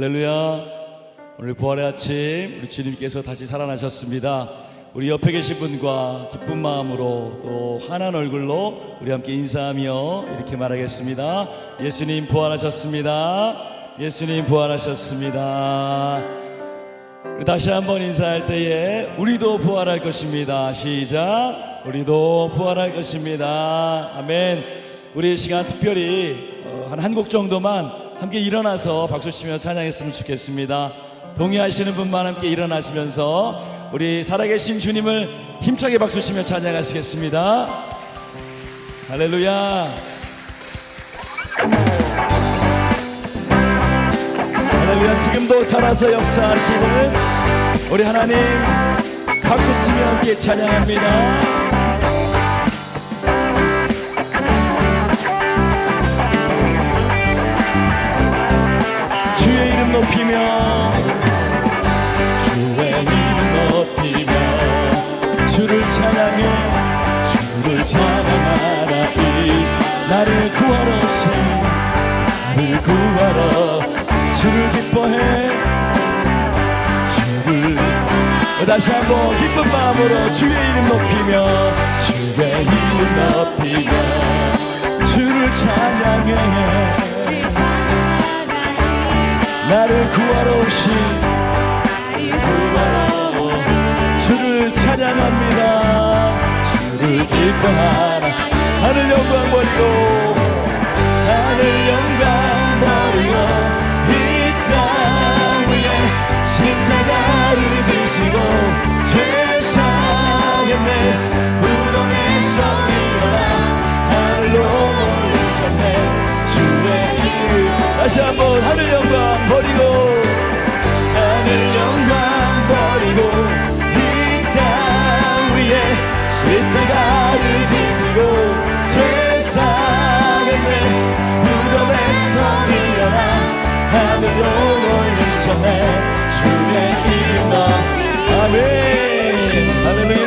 할렐루야. 오늘 부활의 아침 우리 주님께서 다시 살아나셨습니다. 우리 옆에 계신 분과 기쁜 마음으로 또 환한 얼굴로 우리 함께 인사하며 이렇게 말하겠습니다. 예수님 부활하셨습니다. 예수님 부활하셨습니다. 우리 다시 한번 인사할 때에 우리도 부활할 것입니다. 시작. 우리도 부활할 것입니다. 아멘. 우리 이 시간 특별히 한 곡 정도만 함께 일어나서 박수치며 찬양했으면 좋겠습니다. 동의하시는 분만 함께 일어나시면서 우리 살아계신 주님을 힘차게 박수치며 찬양하시겠습니다. 할렐루야. 할렐루야. 지금도 살아서 역사하시는 우리 하나님 박수치며 함께 찬양합니다. 주의 이름 높이며 주의 이름 높이며 주를 찬양해 주를 찬양하라이 나를 구하러 오신 나를 구하러 주를 기뻐해 주를 다시 한번 기쁜 마음으로 주의 이름 높이며 주의 이름 높이며 주를 찬양해 나를 구하러 오신 주를 찬양합니다. 주를 기뻐하라. 하늘 영광 버리고 하늘 영광 버리고 이 땅 위에 십자가를 지시고 죄사하게 내 무덤에서 일어나 하늘로 올리셨네. 주의 이름 다시 한번 하늘 영광 버리고 하늘 영광 버리고 이 땅 위에 십자가를 지시고 죄사하겠네 무덤에서 일어나 하늘로 올리셨네. 주의 이름 아멘. 할렐루야.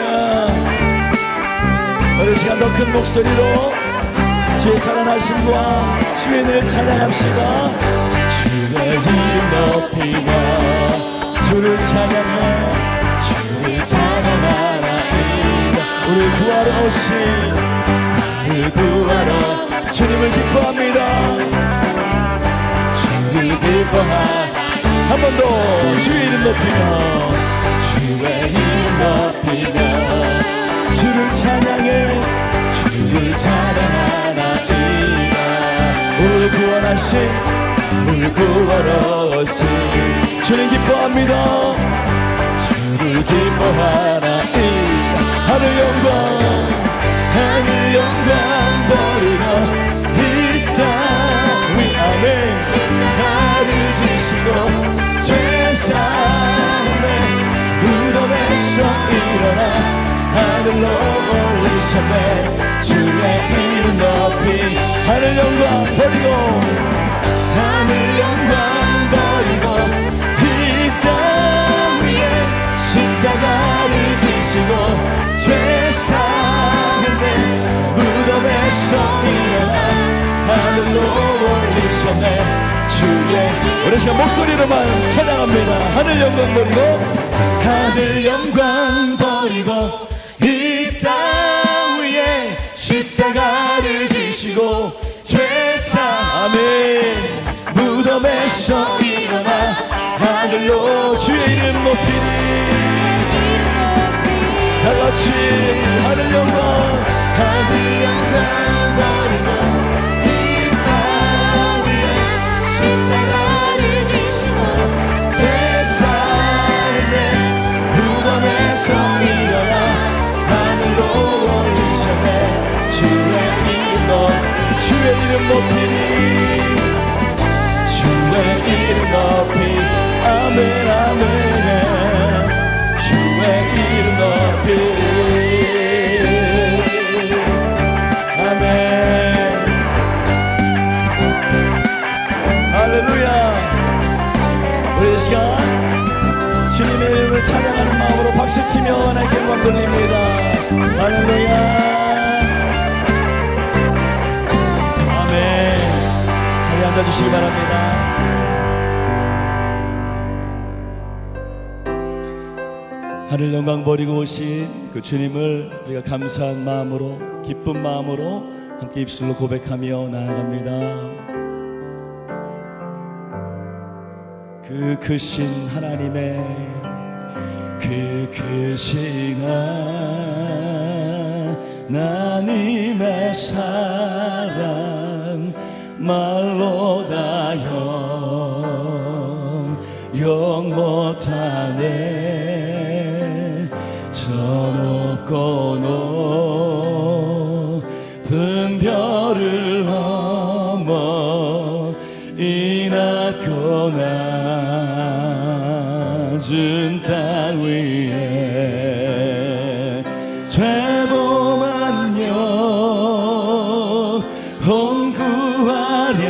어느 시간 더 큰 목소리로 주의 살아나심과 주의 은혜를 찬양합시다. 주의 이름 높이며 주를 찬양해 주를 찬양하나이다. 우리 구하러 오신 나를 구하러 주님을 기뻐합니다. 주를 기뻐하 한 번 더 주의 이름 높이며 주의 이름 높이며 주를 찬양해 주를 찬양하나이다. 우리 구원하신 우리 구하러 오신 주님 기뻐합니다. 주를 기뻐하나이다. 하늘 영광 버리고 이 땅 위 아멘 십자가를 지시고 죄사하네 무덤에서 일어나 하늘로 올리셨네. 주의 이름 높이 하늘 영광 버리고 하늘 영광 버리고 이 땅 위에 십자가를 지시고 죄사하는데 무덤에서 일어나 하늘로 올리셨네. 주의 오늘 시간 목소리로만 찬양합니다. 하늘 영광 버리고 하늘 영광 버리고 이 땅 위에 십자가를 지시고 죄사 아멘 무덤에서 일어나 하늘로 주의 이름 높이니 다같이 하늘 영광 버리고 이 땅 위에 십자가를 지시고 죄사하는데 무덤에서 일어나 하늘로 올리셨네. 주의 이름 높이니 주의 이름 높이 아멘 아멘 주의 이름 높이 아멘 할렐루야. 우리 이 시간 주님의 이름을 찬양하는 마음으로 박수치며 하나님께 영광 돌립니다. 할렐루야. 자리 앉아주시기 바랍니다. 하늘 영광 버리고 오신 그 주님을 우리가 감사한 마음으로, 기쁜 마음으로 함께 입술로 고백하며 나아갑니다. 그 크신 하나님의 그 크신 하나님의 사랑 말로 다 영 못하네. 저 높고 높은 별을 넘어 이 낮고 낮은 땅 위에 죄범한 영혼 구하려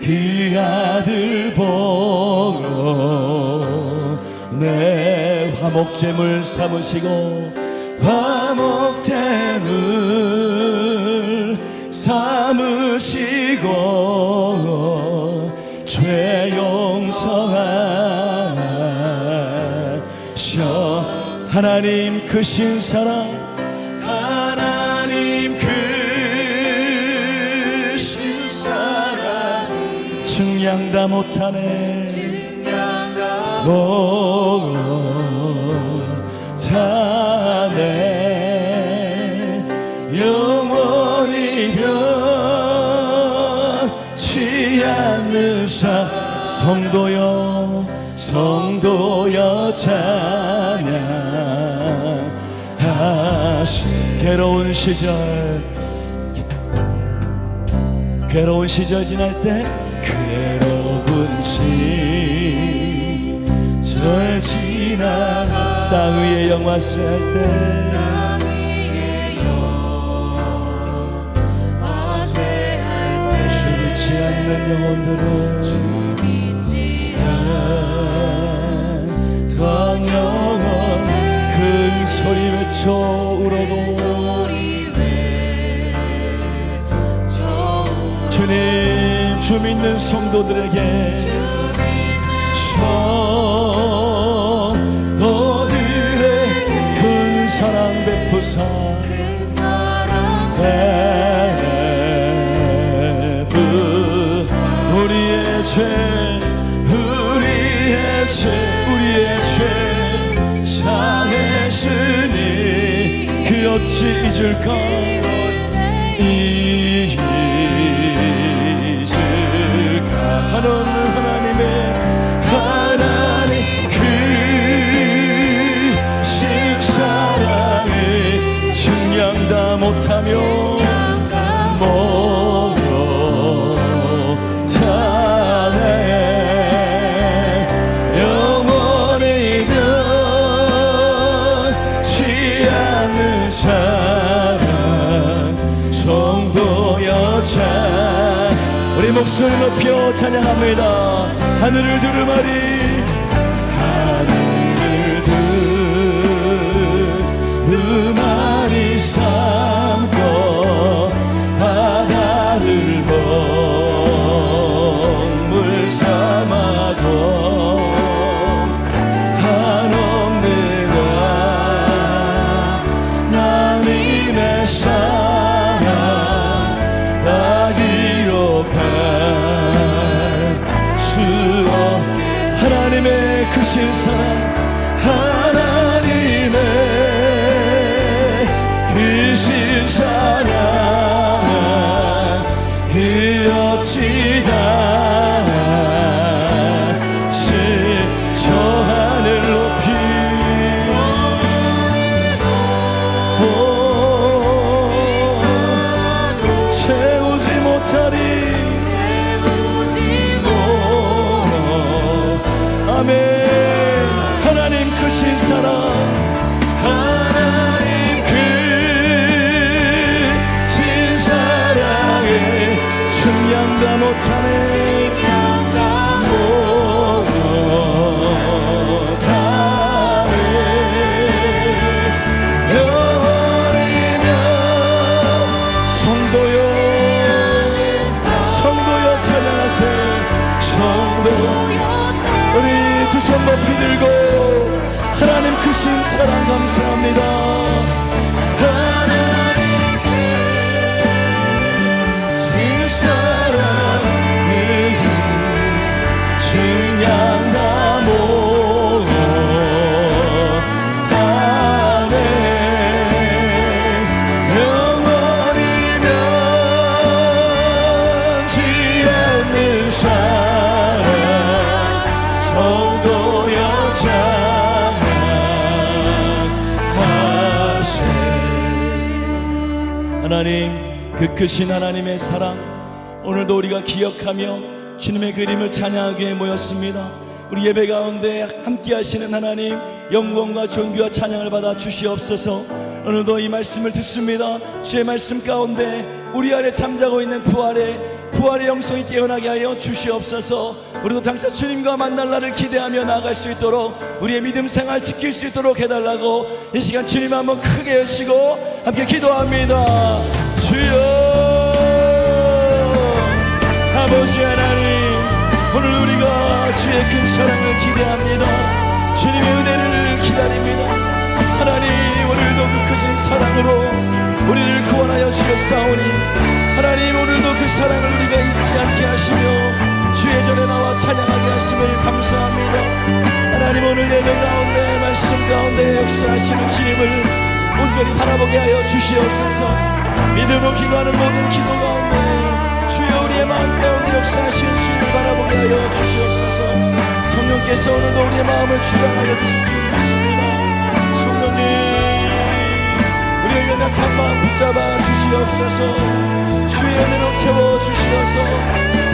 그 아들 보고 내 화목제물 삼으시고 화목제물 삼으시고 죄 용서하셔. 하나님 크신 사랑, 하나님 크신 사랑 증량 다 못하네. 못하네. 영원히 변치 않는 성도여 성도여 찬양하시. 괴로운 시절 지날 때 괴로운 시절 지나 땅 위에 영화스 할 때 죽지 않는 영혼들은 영원 큰 소리 외쳐 울어도 주님 주 믿는 성도들에게 성도들의 큰 사랑 베푸사 우리의 죄 사했으니 그 어찌 잊을까. 하나님 크신 사랑을 증량 다 못하며 못하네. 영원히 변치 않는 사랑 성도여 찬. 우리 목소리 높여 찬양합니다. 하늘을 두루마리 삼고 바다를 먹물 삼아도 한없는 하나님의 사랑 다 기록할 수 없네. 하나님의 크신 사랑, 하나님의 크신 사랑 그 어찌 다시 저 하늘 높이 채우지 못하리. 아멘. 하나님 크신 사랑, 하나님 크신 사랑에 증량 다 못하네. 영원히면 성도여 찬양하세. 성도 우리 두 손 높이 들고 사랑 감사합니다. 하나님께 주 사랑을 증량 다 못하네. 영원히 변치 않는 사랑 성도여 찬양하세. 하나님, 그 크신 하나님의 사랑 오늘도 우리가 기억하며 주님의 그림을 찬양하기 위해 모였습니다. 우리 예배 가운데 함께 하시는 하나님, 영광과 존귀와 찬양을 받아 주시옵소서. 오늘도 이 말씀을 듣습니다. 주의 말씀 가운데 우리 안에 잠자고 있는 부활의 영성이 깨어나게 하여 주시옵소서. 우리도 당장 주님과 만날 날을 기대하며 나아갈 수 있도록 우리의 믿음 생활 지킬 수 있도록 해달라고 이 시간 주님 한번 크게 여시고 함께 기도합니다. 주여, 아버지 하나님, 오늘 우리가 주의 큰 사랑을 기대합니다. 주님의 은혜를 기다립니다. 하나님, 오늘도 그 크신 사랑으로 우리를 구원하여 주셨사오니 하나님, 오늘도 그 사랑을 우리가 잊지 않게 하시며 주의 전에 나와 찬양하게 하심을 감사합니다. 하나님, 오늘 예배 가운데 말씀 가운데 역사하시는 주님을 온전히 바라보게 하여 주시옵소서. 믿음으로 기도하는 모든 기도 가운데 주여 우리의 마음 가운데 역사하시는 주님을 바라보게 하여 주시옵소서. 성령께서 오늘도 우리의 마음을 주장하여 주실 줄 믿습니다. 성령님, 우리의 연약한 마음 붙잡아 주시옵소서. 주의 은혜로 채워주시어서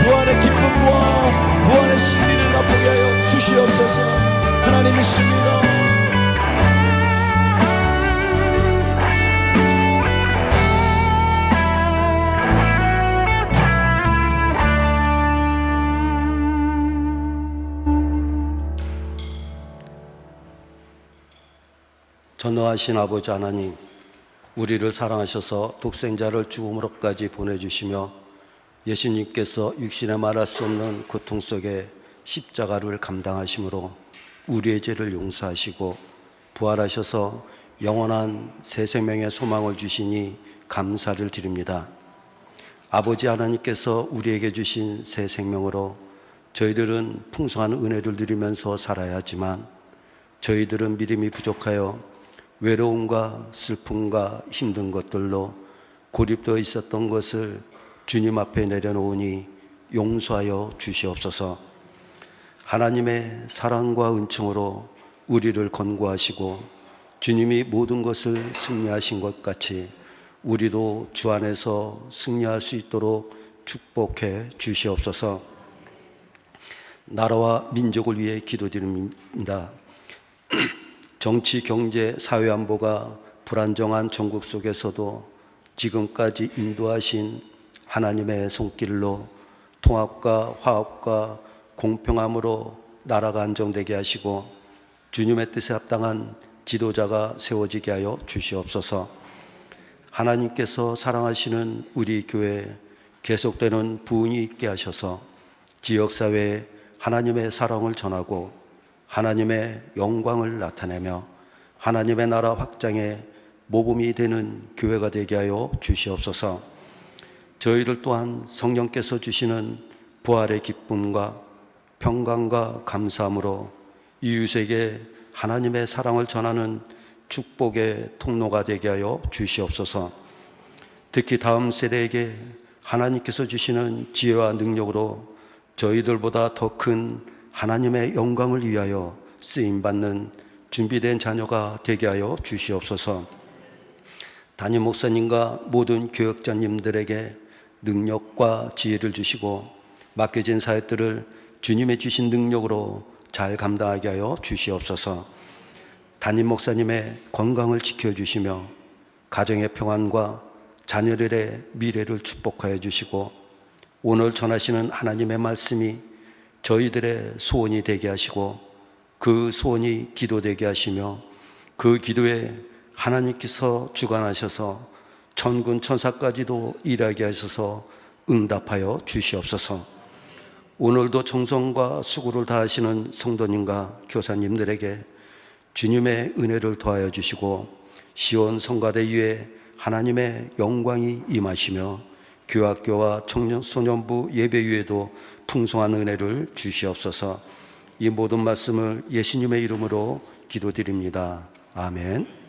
부활의 기쁨과 부활의 승리를 맛보게 하여 주시옵소서. 하나님 믿습니다. 전능하신 아버지 하나님, 우리를 사랑하셔서 독생자를 죽음으로까지 보내주시며 예수님께서 육신에 말할 수 없는 고통 속에 십자가를 감당하심으로 우리의 죄를 용서하시고 부활하셔서 영원한 새 생명의 소망을 주시니 감사를 드립니다. 아버지 하나님께서 우리에게 주신 새 생명으로 저희들은 풍성한 은혜를 누리면서 살아야 하지만 저희들은 믿음이 부족하여 외로움과 슬픔과 힘든 것들로 고립되어 있었던 것을 주님 앞에 내려놓으니 용서하여 주시옵소서. 하나님의 사랑과 은총으로 우리를 권고하시고 주님이 모든 것을 승리하신 것 같이 우리도 주 안에서 승리할 수 있도록 축복해 주시옵소서. 나라와 민족을 위해 기도드립니다. 정치, 경제, 사회 안보가 불안정한 전국 속에서도 지금까지 인도하신 하나님의 손길로 통합과 화합과 공평함으로 나라가 안정되게 하시고 주님의 뜻에 합당한 지도자가 세워지게 하여 주시옵소서. 하나님께서 사랑하시는 우리 교회에 계속되는 부흥이 있게 하셔서 지역사회에 하나님의 사랑을 전하고 하나님의 영광을 나타내며 하나님의 나라 확장에 모범이 되는 교회가 되게 하여 주시옵소서. 저희들 또한 성령께서 주시는 부활의 기쁨과 평강과 감사함으로 이웃에게 하나님의 사랑을 전하는 축복의 통로가 되게 하여 주시옵소서. 특히 다음 세대에게 하나님께서 주시는 지혜와 능력으로 저희들보다 더 큰 하나님의 영광을 위하여 쓰임받는 준비된 자녀가 되게 하여 주시옵소서. 담임 목사님과 모든 교역자님들에게 능력과 지혜를 주시고 맡겨진 사역들을 주님의 주신 능력으로 잘 감당하게 하여 주시옵소서. 담임 목사님의 건강을 지켜주시며 가정의 평안과 자녀들의 미래를 축복하여 주시고 오늘 전하시는 하나님의 말씀이 저희들의 소원이 되게 하시고 그 소원이 기도되게 하시며 그 기도에 하나님께서 주관하셔서 천군 천사까지도 일하게 하셔서 응답하여 주시옵소서. 오늘도 정성과 수고를 다하시는 성도님과 교사님들에게 주님의 은혜를 더하여 주시고 시온 성가대 위에 하나님의 영광이 임하시며 교학교와 청소년부 예배 위에도 풍성한 은혜를 주시옵소서. 이 모든 말씀을 예수님의 이름으로 기도드립니다. 아멘.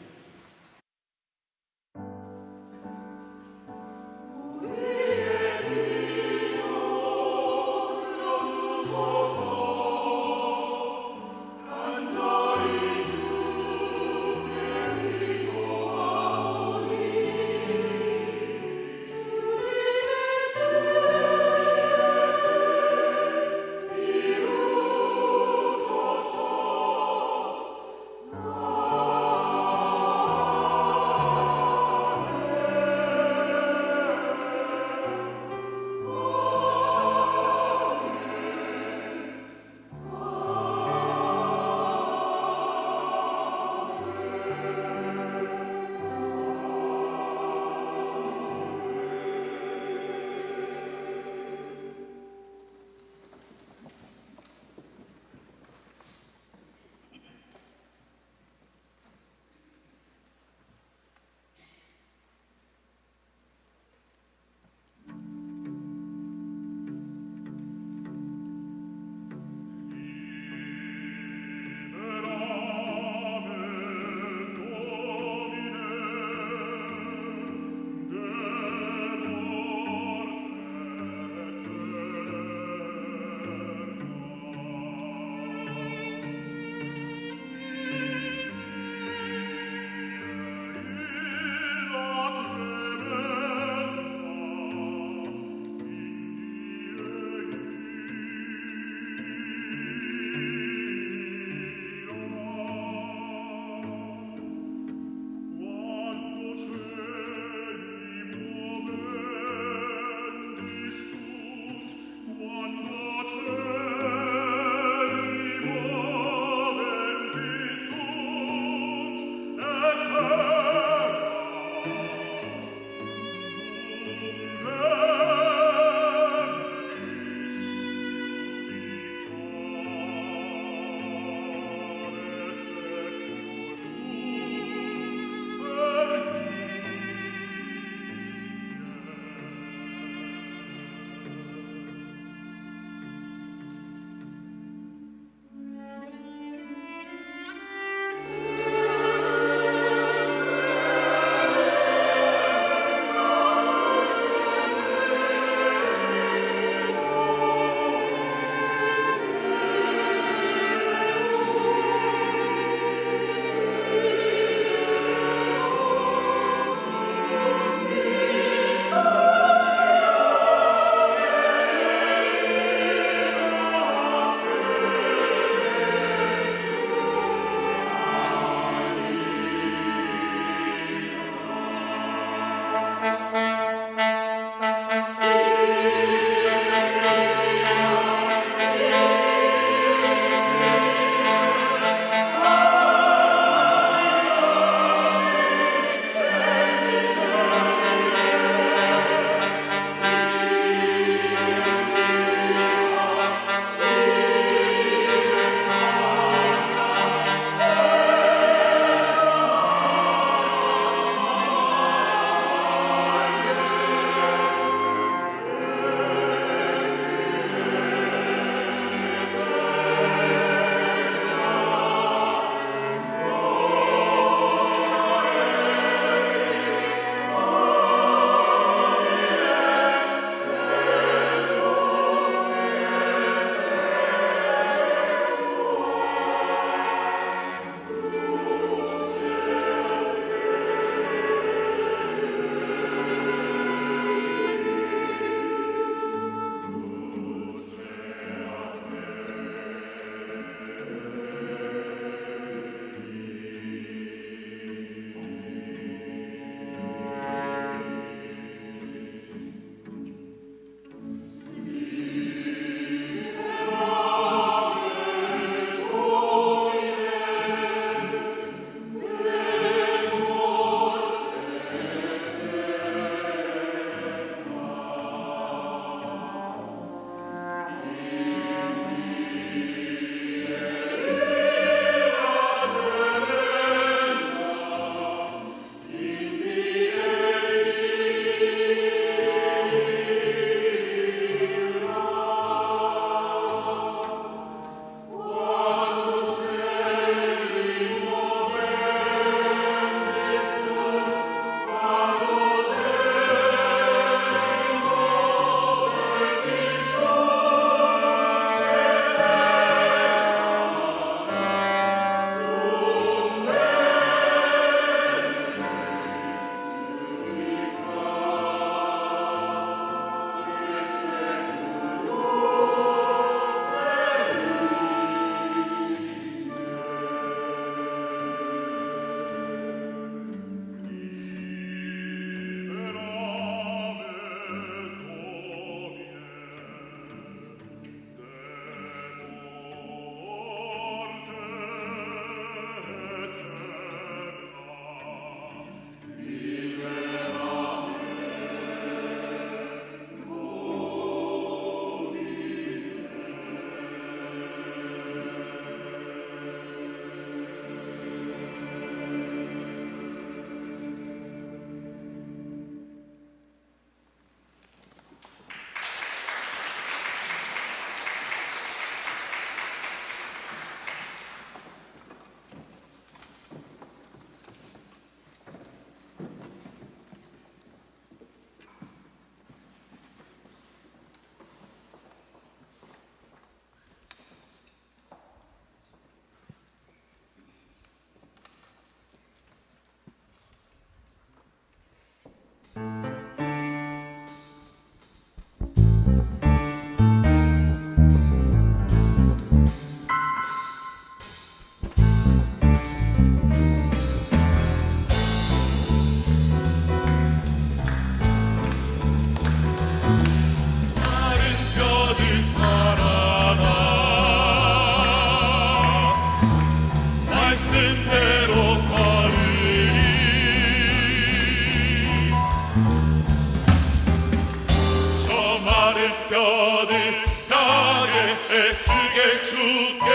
주께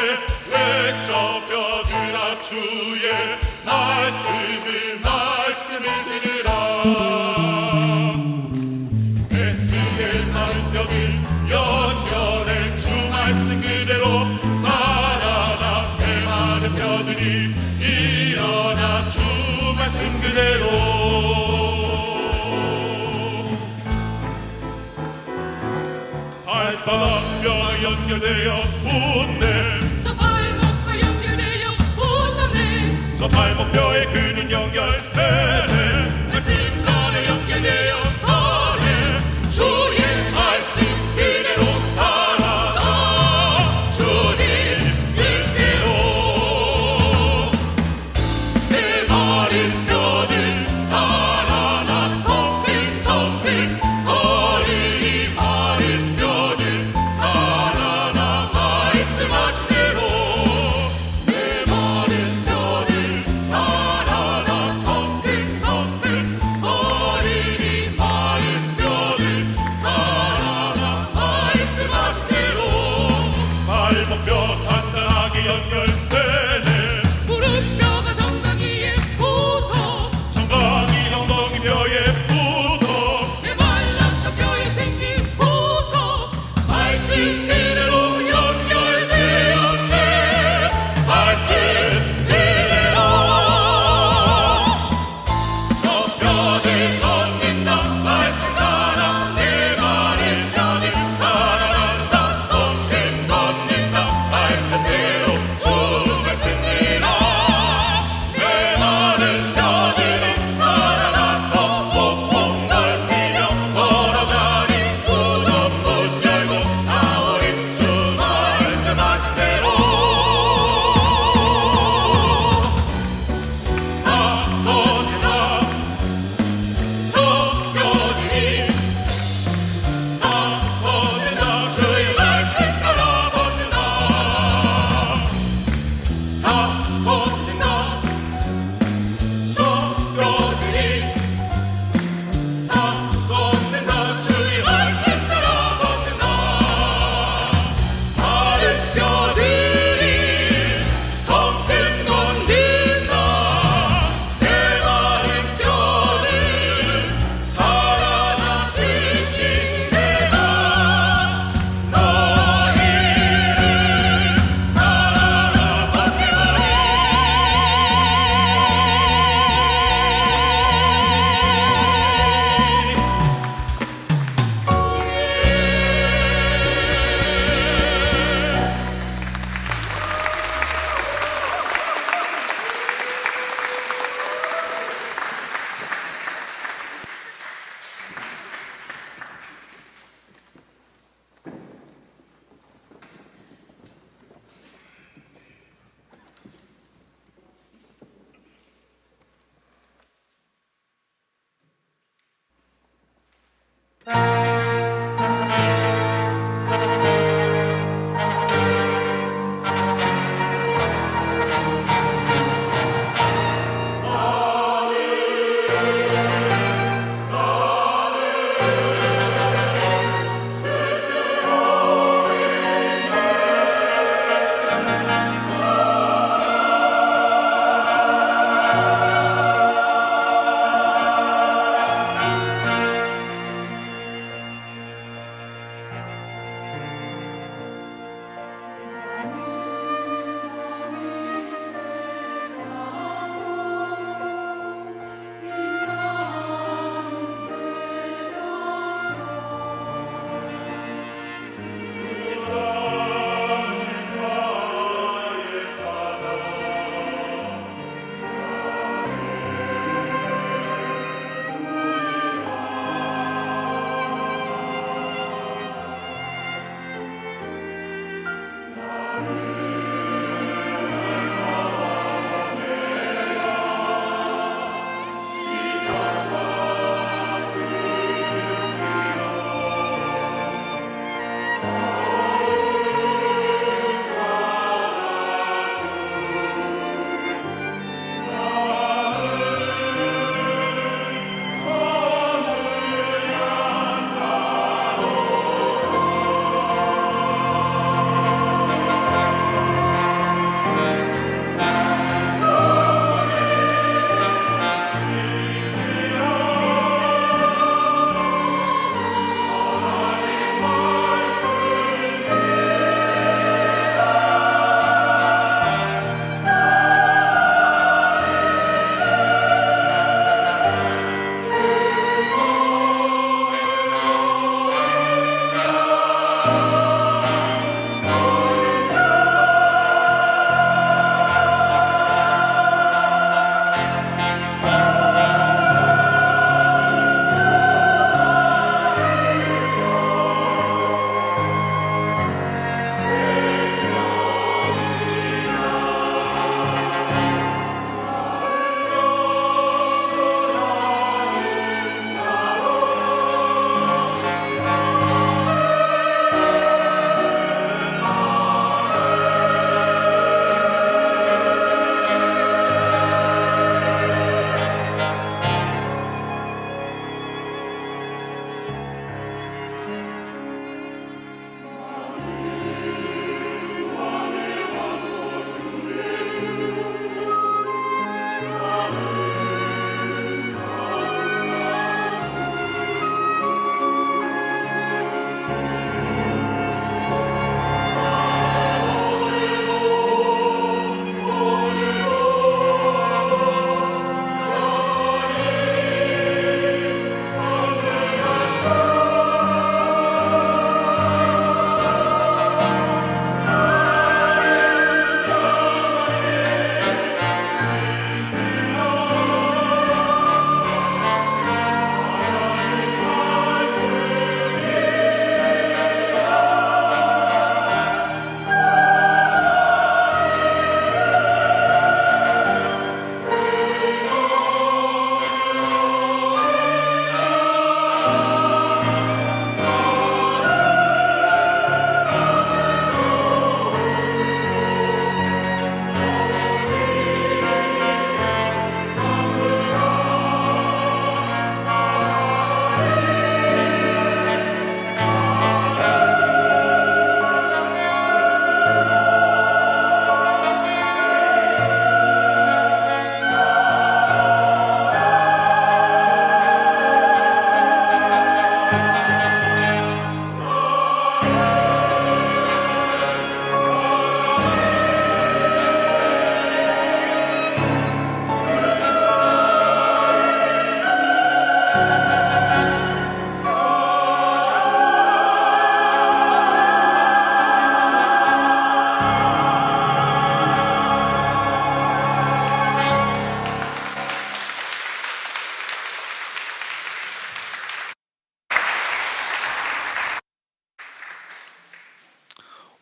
외쳐 뼈들아 주의 말씀을 들으라. 애쓰게 마른 뼈들 연결해 주 말씀 그대로 살아나. 메마른 뼈들이 일어나 주 말씀 그대로. 발바닥뼈 연결되어 붙네. 저 발목과 연결되어 붙었네. 저 발목뼈에 근육 연결되네. 말씀 너에 연결되어 서네. 주의 말씀 그대로 살아나. 주님 뜻대로 내 마른 뼈들 살아나. 성필 거리니 마른 뼈들 살아나. 말씀하신 대로 내 마른 뼈들 살아나. 성필 거리니 마른 뼈들 살아나. 말씀하신 대로 발목뼈 단단하게 연결되네. 무릎뼈가 정강이에 붙어. 정강이 엉덩이뼈에 붙어. 메말랐던 뼈에 생긴 붙어. 말씀 그대로 연결되었네. 말씀 그대로 저 뼈들 걷는다. 말씀 따라 내 마른 뼈들 살아난다. 성큼 걷는다. 말씀대로 주의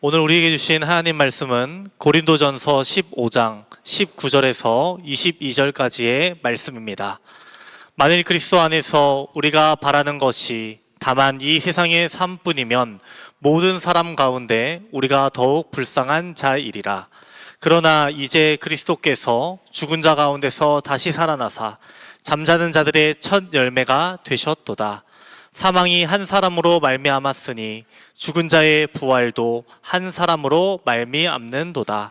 오늘 우리에게 주신 하나님 말씀은 고린도전서 15장 19절에서 22절까지의 말씀입니다. 만일 그리스도 안에서 우리가 바라는 것이 다만 이 세상의 삶뿐이면 모든 사람 가운데 우리가 더욱 불쌍한 자이리라. 그러나 이제 그리스도께서 죽은 자 가운데서 다시 살아나사 잠자는 자들의 첫 열매가 되셨도다. 사망이 한 사람으로 말미암았으니 죽은 자의 부활도 한 사람으로 말미암는도다.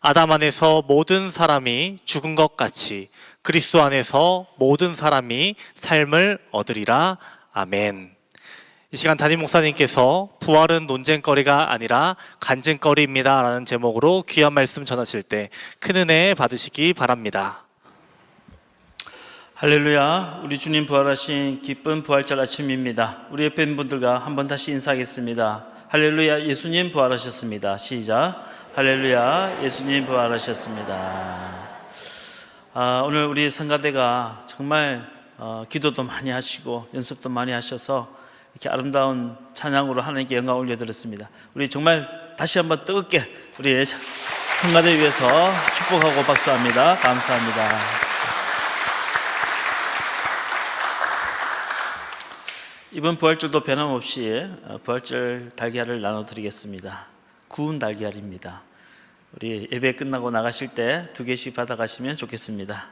아담 안에서 모든 사람이 죽은 것 같이 그리스도 안에서 모든 사람이 삶을 얻으리라. 아멘. 이 시간 담임 목사님께서 부활은 논쟁거리가 아니라 간증거리입니다 라는 제목으로 귀한 말씀 전하실 때 큰 은혜 받으시기 바랍니다. 할렐루야. 우리 주님 부활하신 기쁜 부활절 아침입니다. 우리 옆에 있는 분들과 한번 다시 인사하겠습니다. 할렐루야. 예수님 부활하셨습니다. 시작. 할렐루야. 예수님 부활하셨습니다. 오늘 우리 성가대가 정말 기도도 많이 하시고 연습도 많이 하셔서 이렇게 아름다운 찬양으로 하나님께 영광 올려드렸습니다. 우리 정말 다시 한번 뜨겁게 우리 성가대 위해서 축복하고 박수합니다. 감사합니다. 이번 부활절도 변함없이 부활절 달걀을 나눠드리겠습니다. 구운 달걀입니다. 우리 예배 끝나고 나가실 때 2개씩 받아가시면 좋겠습니다.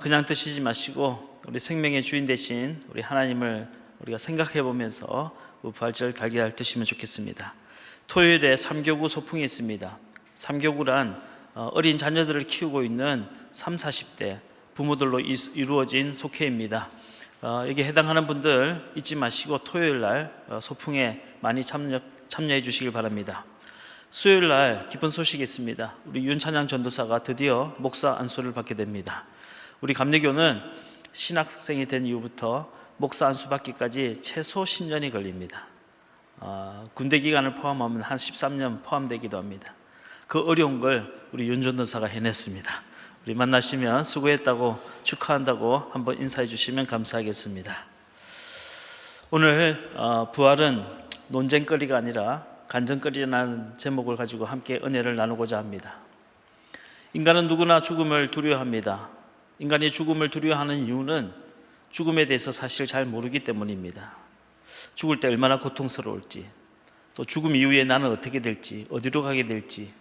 그냥 드시지 마시고 우리 생명의 주인 되신 우리 하나님을 우리가 생각해 보면서 부활절 달걀 드시면 좋겠습니다. 토요일에 삼교구 소풍이 있습니다. 삼교구란 어린 자녀들을 키우고 있는 30, 40대 부모들로 이루어진 속회입니다. 여기에 해당하는 분들 잊지 마시고 토요일 날 소풍에 많이 참여해 주시길 바랍니다. 수요일 날 기쁜 소식이 있습니다. 우리 윤찬양 전도사가 드디어 목사 안수를 받게 됩니다. 우리 감리교는 신학생이 된 이후부터 목사 안수 받기까지 최소 10년이 걸립니다. 군대 기간을 포함하면 한 13년 포함되기도 합니다. 그 어려운 걸 우리 윤 전도사가 해냈습니다. 우리 만나시면 수고했다고 축하한다고 한번 인사해 주시면 감사하겠습니다. 오늘 부활은 논쟁거리가 아니라 간증거리라는 제목을 가지고 함께 은혜를 나누고자 합니다. 인간은 누구나 죽음을 두려워합니다. 인간이 죽음을 두려워하는 이유는 죽음에 대해서 사실 잘 모르기 때문입니다. 죽을 때 얼마나 고통스러울지, 또 죽음 이후에 나는 어떻게 될지, 어디로 가게 될지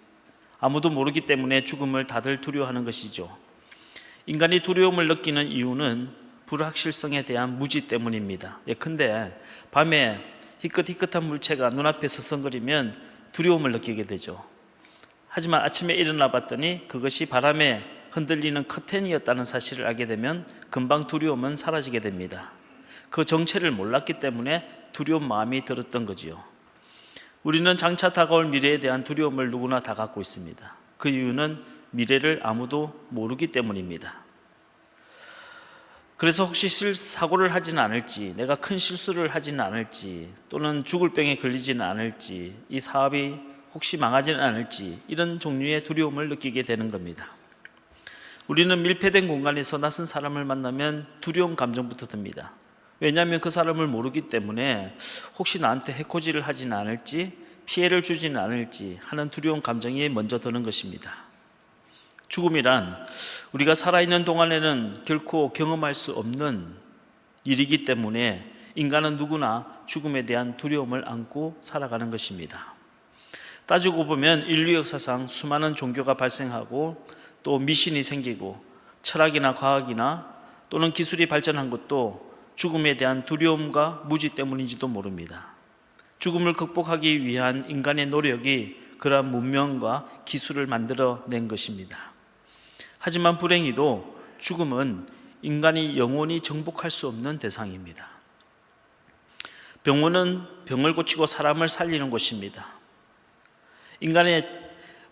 아무도 모르기 때문에 죽음을 다들 두려워하는 것이죠. 인간이 두려움을 느끼는 이유는 불확실성에 대한 무지 때문입니다. 예컨대 밤에 희끗희끗한 물체가 눈앞에 서성거리면 두려움을 느끼게 되죠. 하지만 아침에 일어나 봤더니 그것이 바람에 흔들리는 커튼이었다는 사실을 알게 되면 금방 두려움은 사라지게 됩니다. 그 정체를 몰랐기 때문에 두려운 마음이 들었던 거지요. 우리는 장차 다가올 미래에 대한 두려움을 누구나 다 갖고 있습니다. 그 이유는 미래를 아무도 모르기 때문입니다. 그래서 혹시 사고를 하지는 않을지, 내가 큰 실수를 하지는 않을지, 또는 죽을 병에 걸리지는 않을지, 이 사업이 혹시 망하지는 않을지, 이런 종류의 두려움을 느끼게 되는 겁니다. 우리는 밀폐된 공간에서 낯선 사람을 만나면 두려운 감정부터 듭니다. 왜냐하면 그 사람을 모르기 때문에 혹시 나한테 해코지를 하지는 않을지, 피해를 주지는 않을지 하는 두려운 감정이 먼저 드는 것입니다. 죽음이란 우리가 살아있는 동안에는 결코 경험할 수 없는 일이기 때문에 인간은 누구나 죽음에 대한 두려움을 안고 살아가는 것입니다. 따지고 보면 인류 역사상 수많은 종교가 발생하고 또 미신이 생기고 철학이나 과학이나 또는 기술이 발전한 것도 죽음에 대한 두려움과 무지 때문인지도 모릅니다. 죽음을 극복하기 위한 인간의 노력이 그러한 문명과 기술을 만들어낸 것입니다. 하지만 불행히도 죽음은 인간이 영원히 정복할 수 없는 대상입니다. 병원은 병을 고치고 사람을 살리는 곳입니다. 인간의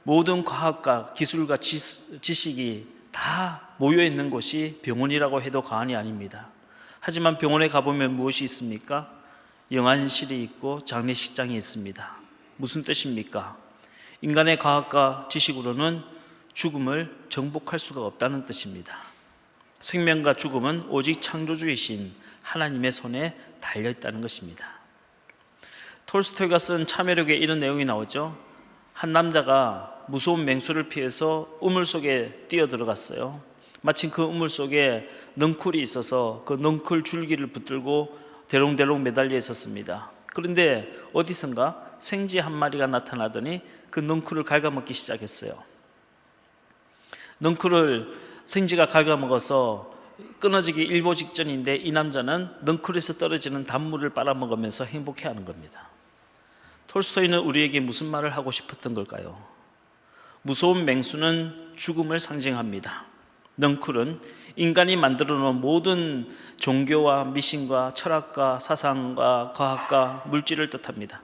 모든 과학과 기술과 지식이 다 모여있는 곳이 병원이라고 해도 과언이 아닙니다. 하지만 병원에 가보면 무엇이 있습니까? 영안실이 있고 장례식장이 있습니다. 무슨 뜻입니까? 인간의 과학과 지식으로는 죽음을 정복할 수가 없다는 뜻입니다. 생명과 죽음은 오직 창조주이신 하나님의 손에 달려있다는 것입니다. 톨스토이가 쓴 참회록에 이런 내용이 나오죠. 한 남자가 무서운 맹수를 피해서 우물 속에 뛰어 들어갔어요. 마침 그 우물 속에 넝쿨이 있어서 그 넝쿨 줄기를 붙들고 대롱대롱 매달려 있었습니다. 그런데 어디선가 생쥐 한 마리가 나타나더니 그 넝쿨을 갉아먹기 시작했어요. 넝쿨을 생쥐가 갉아먹어서 끊어지기 일보 직전인데 이 남자는 넝쿨에서 떨어지는 단물을 빨아먹으면서 행복해하는 겁니다. 톨스토이는 우리에게 무슨 말을 하고 싶었던 걸까요? 무서운 맹수는 죽음을 상징합니다. 넝쿨은 인간이 만들어 놓은 모든 종교와 미신과 철학과 사상과 과학과 물질을 뜻합니다.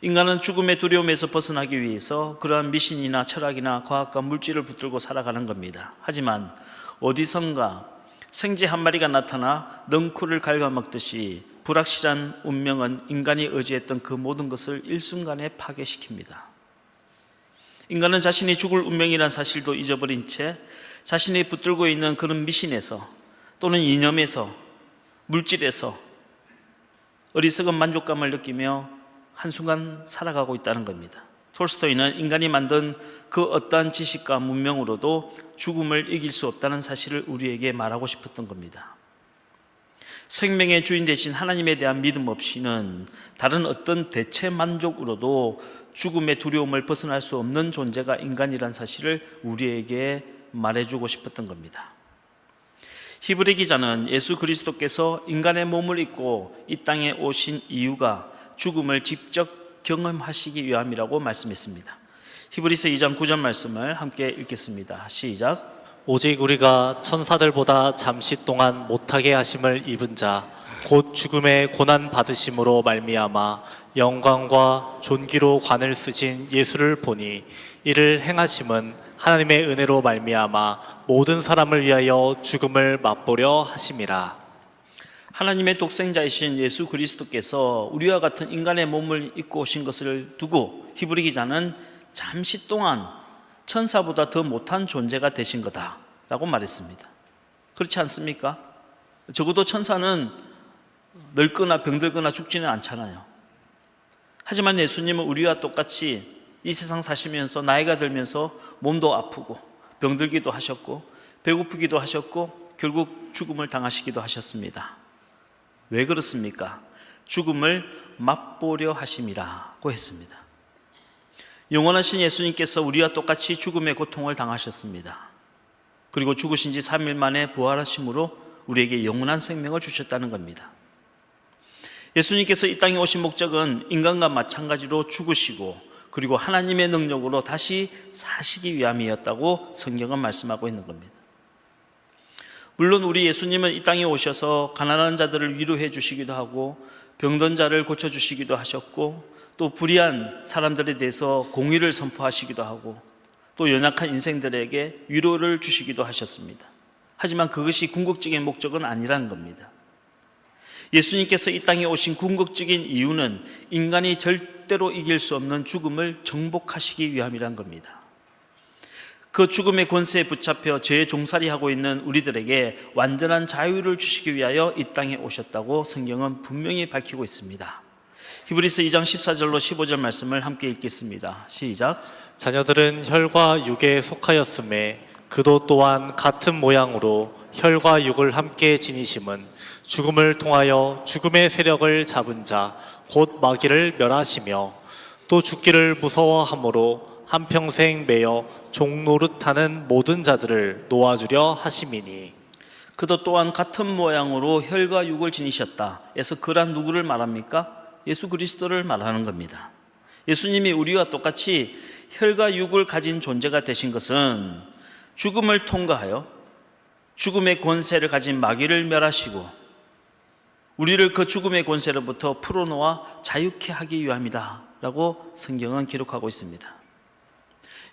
인간은 죽음의 두려움에서 벗어나기 위해서 그러한 미신이나 철학이나 과학과 물질을 붙들고 살아가는 겁니다. 하지만 어디선가 생쥐 한 마리가 나타나 넝쿨을 갉아먹듯이 불확실한 운명은 인간이 의지했던 그 모든 것을 일순간에 파괴시킵니다. 인간은 자신이 죽을 운명이란 사실도 잊어버린 채 자신이 붙들고 있는 그런 미신에서 또는 이념에서 물질에서 어리석은 만족감을 느끼며 한순간 살아가고 있다는 겁니다. 톨스토이는 인간이 만든 그 어떠한 지식과 문명으로도 죽음을 이길 수 없다는 사실을 우리에게 말하고 싶었던 겁니다. 생명의 주인 되신 하나님에 대한 믿음 없이는 다른 어떤 대체 만족으로도 죽음의 두려움을 벗어날 수 없는 존재가 인간이란 사실을 우리에게 말해주고 싶었던 겁니다. 히브리 기자는 예수 그리스도께서 인간의 몸을 입고 이 땅에 오신 이유가 죽음을 직접 경험하시기 위함이라고 말씀했습니다. 히브리서 2장 9절 말씀을 함께 읽겠습니다. 시작. 오직 우리가 천사들보다 잠시 동안 못하게 하심을 입은 자 곧 죽음의 고난 받으심으로 말미암아 영광과 존귀로 관을 쓰신 예수를 보니 이를 행하심은 하나님의 은혜로 말미암아 모든 사람을 위하여 죽음을 맛보려 하심이라. 하나님의 독생자이신 예수 그리스도께서 우리와 같은 인간의 몸을 입고 오신 것을 두고 히브리 기자는 잠시 동안 천사보다 더 못한 존재가 되신 거다라고 말했습니다. 그렇지 않습니까? 적어도 천사는 늙거나 병들거나 죽지는 않잖아요. 하지만 예수님은 우리와 똑같이 이 세상 사시면서 나이가 들면서 몸도 아프고 병들기도 하셨고 배고프기도 하셨고 결국 죽음을 당하시기도 하셨습니다. 왜 그렇습니까? 죽음을 맛보려 하심이라고 했습니다. 영원하신 예수님께서 우리와 똑같이 죽음의 고통을 당하셨습니다. 그리고 죽으신 지 3일 만에 부활하심으로 우리에게 영원한 생명을 주셨다는 겁니다. 예수님께서 이 땅에 오신 목적은 인간과 마찬가지로 죽으시고 그리고 하나님의 능력으로 다시 사시기 위함이었다고 성경은 말씀하고 있는 겁니다. 물론 우리 예수님은 이 땅에 오셔서 가난한 자들을 위로해 주시기도 하고 병든 자를 고쳐주시기도 하셨고 또 불의한 사람들에 대해서 공의를 선포하시기도 하고 또 연약한 인생들에게 위로를 주시기도 하셨습니다. 하지만 그것이 궁극적인 목적은 아니라는 겁니다. 예수님께서 이 땅에 오신 궁극적인 이유는 인간이 절대로 이길 수 없는 죽음을 정복하시기 위함이란 겁니다. 그 죽음의 권세에 붙잡혀 죄의 종살이하고 있는 우리들에게 완전한 자유를 주시기 위하여 이 땅에 오셨다고 성경은 분명히 밝히고 있습니다. 히브리서 2장 14절로 15절 말씀을 함께 읽겠습니다. 시작. 자녀들은 혈과 육에 속하였음에 그도 또한 같은 모양으로 혈과 육을 함께 지니심은 죽음을 통하여 죽음의 세력을 잡은 자 곧 마귀를 멸하시며 또 죽기를 무서워함으로 한평생 매여 종 노릇하는 모든 자들을 놓아주려 하심이니. 그도 또한 같은 모양으로 혈과 육을 지니셨다. 에서 그란 누구를 말합니까? 예수 그리스도를 말하는 겁니다. 예수님이 우리와 똑같이 혈과 육을 가진 존재가 되신 것은 죽음을 통과하여 죽음의 권세를 가진 마귀를 멸하시고 우리를 그 죽음의 권세로부터 풀어놓아 자유케 하기 위함이다 라고 성경은 기록하고 있습니다.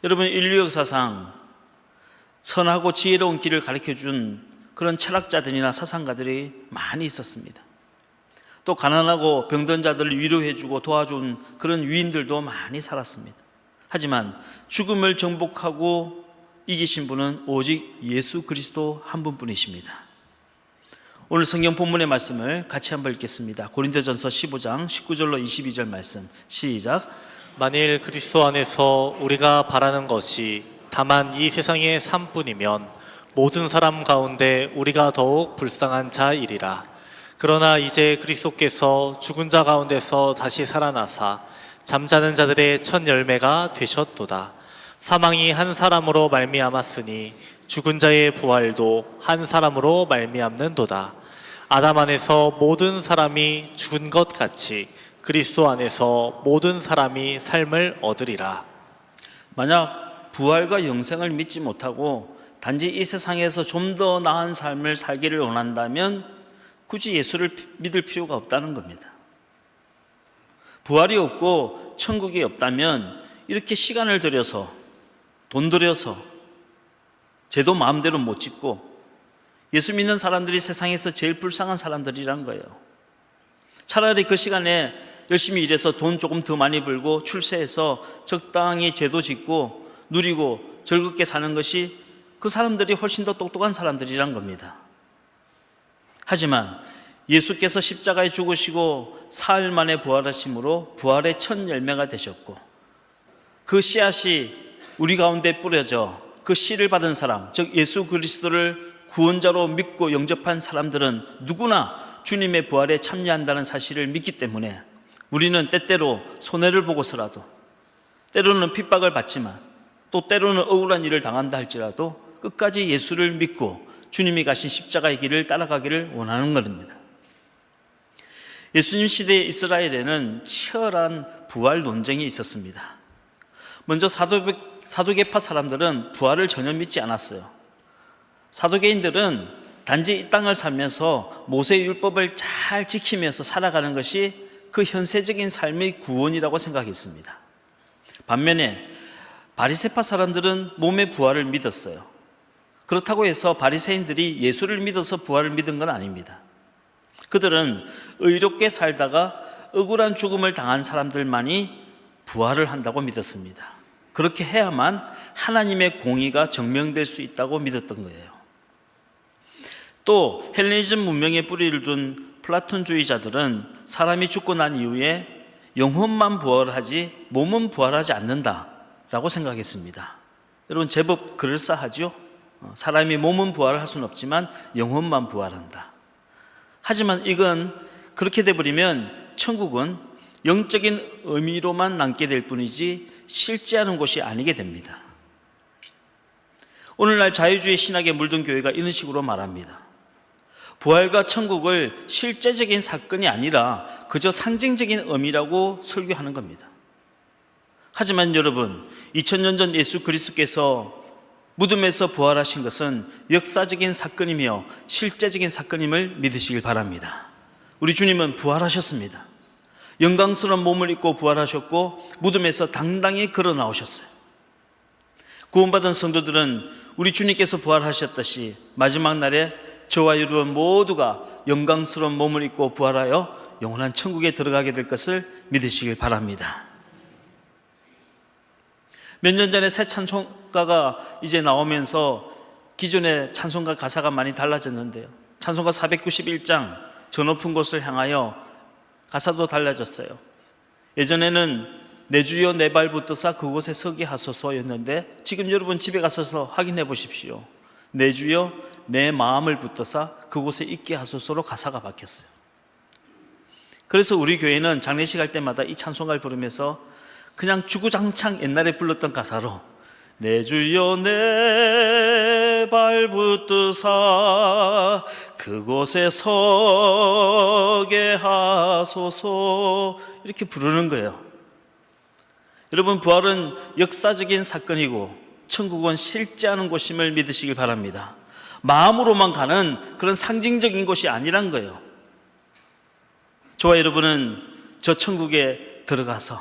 여러분, 인류 역사상 선하고 지혜로운 길을 가르쳐준 그런 철학자들이나 사상가들이 많이 있었습니다. 또 가난하고 병든 자들을 위로해주고 도와준 그런 위인들도 많이 살았습니다. 하지만 죽음을 정복하고 이기신 분은 오직 예수 그리스도 한 분뿐이십니다. 오늘 성경 본문의 말씀을 같이 한번 읽겠습니다. 고린도전서 15장 19절로 22절 말씀 시작. 만일 그리스도 안에서 우리가 바라는 것이 다만 이 세상의 삶뿐이면 모든 사람 가운데 우리가 더욱 불쌍한 자이리라. 그러나 이제 그리스도께서 죽은 자 가운데서 다시 살아나사 잠자는 자들의 첫 열매가 되셨도다. 사망이 한 사람으로 말미암았으니 죽은 자의 부활도 한 사람으로 말미암는도다. 아담 안에서 모든 사람이 죽은 것 같이 그리스도 안에서 모든 사람이 삶을 얻으리라. 만약 부활과 영생을 믿지 못하고 단지 이 세상에서 좀 더 나은 삶을 살기를 원한다면 굳이 예수를 믿을 필요가 없다는 겁니다. 부활이 없고 천국이 없다면 이렇게 시간을 들여서 돈 들여서 제도 마음대로 못 짓고 예수 믿는 사람들이 세상에서 제일 불쌍한 사람들이란 거예요. 차라리 그 시간에 열심히 일해서 돈 조금 더 많이 벌고 출세해서 적당히 제도 짓고 누리고 즐겁게 사는 것이 그 사람들이 훨씬 더 똑똑한 사람들이란 겁니다. 하지만 예수께서 십자가에 죽으시고 사흘 만에 부활하심으로 부활의 첫 열매가 되셨고 그 씨앗이 우리 가운데 뿌려져 그 씨를 받은 사람, 즉 예수 그리스도를 구원자로 믿고 영접한 사람들은 누구나 주님의 부활에 참여한다는 사실을 믿기 때문에 우리는 때때로 손해를 보고서라도, 때로는 핍박을 받지만 또 때로는 억울한 일을 당한다 할지라도 끝까지 예수를 믿고 주님이 가신 십자가의 길을 따라가기를 원하는 것입니다. 예수님 시대의 이스라엘에는 치열한 부활 논쟁이 있었습니다. 먼저 사두개파 사람들은 부활을 전혀 믿지 않았어요. 사두개인들은 단지 이 땅을 살면서 모세의 율법을 잘 지키면서 살아가는 것이 그 현세적인 삶의 구원이라고 생각했습니다. 반면에 바리새파 사람들은 몸의 부활을 믿었어요. 그렇다고 해서 바리새인들이 예수를 믿어서 부활을 믿은 건 아닙니다. 그들은 의롭게 살다가 억울한 죽음을 당한 사람들만이 부활을 한다고 믿었습니다. 그렇게 해야만 하나님의 공의가 증명될 수 있다고 믿었던 거예요. 또 헬레니즘 문명의 뿌리를 둔 플라톤주의자들은 사람이 죽고 난 이후에 영혼만 부활하지 몸은 부활하지 않는다라고 생각했습니다. 여러분 제법 그럴싸하죠? 사람이 몸은 부활할 수는 없지만 영혼만 부활한다. 하지만 이건 그렇게 돼버리면 천국은 영적인 의미로만 남게 될 뿐이지 실제하는 곳이 아니게 됩니다. 오늘날 자유주의 신학에 물든 교회가 이런 식으로 말합니다. 부활과 천국을 실제적인 사건이 아니라 그저 상징적인 의미라고 설교하는 겁니다. 하지만 여러분, 2000년 전 예수 그리스도께서 무덤에서 부활하신 것은 역사적인 사건이며 실제적인 사건임을 믿으시길 바랍니다. 우리 주님은 부활하셨습니다. 영광스러운 몸을 입고 부활하셨고 무덤에서 당당히 걸어 나오셨어요. 구원받은 성도들은 우리 주님께서 부활하셨듯이 마지막 날에 저와 여러분 모두가 영광스러운 몸을 입고 부활하여 영원한 천국에 들어가게 될 것을 믿으시길 바랍니다. 몇 년 전에 새 찬송가가 이제 나오면서 기존의 찬송가 가사가 많이 달라졌는데요. 찬송가 491장 저 높은 곳을 향하여 가사도 달라졌어요. 예전에는 내 주여 내 발 붙드사 그곳에 서게 하소서였는데 지금 여러분 집에 가셔서 확인해 보십시오. 내 주여 내 마음을 붙드사 그곳에 있게 하소서로 가사가 바뀌었어요. 그래서 우리 교회는 장례식 할 때마다 이 찬송가를 부르면서 그냥 주구장창 옛날에 불렀던 가사로 내 주여 내 발 붙드사 그곳에 서게 하소서 이렇게 부르는 거예요. 여러분 부활은 역사적인 사건이고 천국은 실제하는 곳임을 믿으시길 바랍니다. 마음으로만 가는 그런 상징적인 곳이 아니란 거예요. 저와 여러분은 저 천국에 들어가서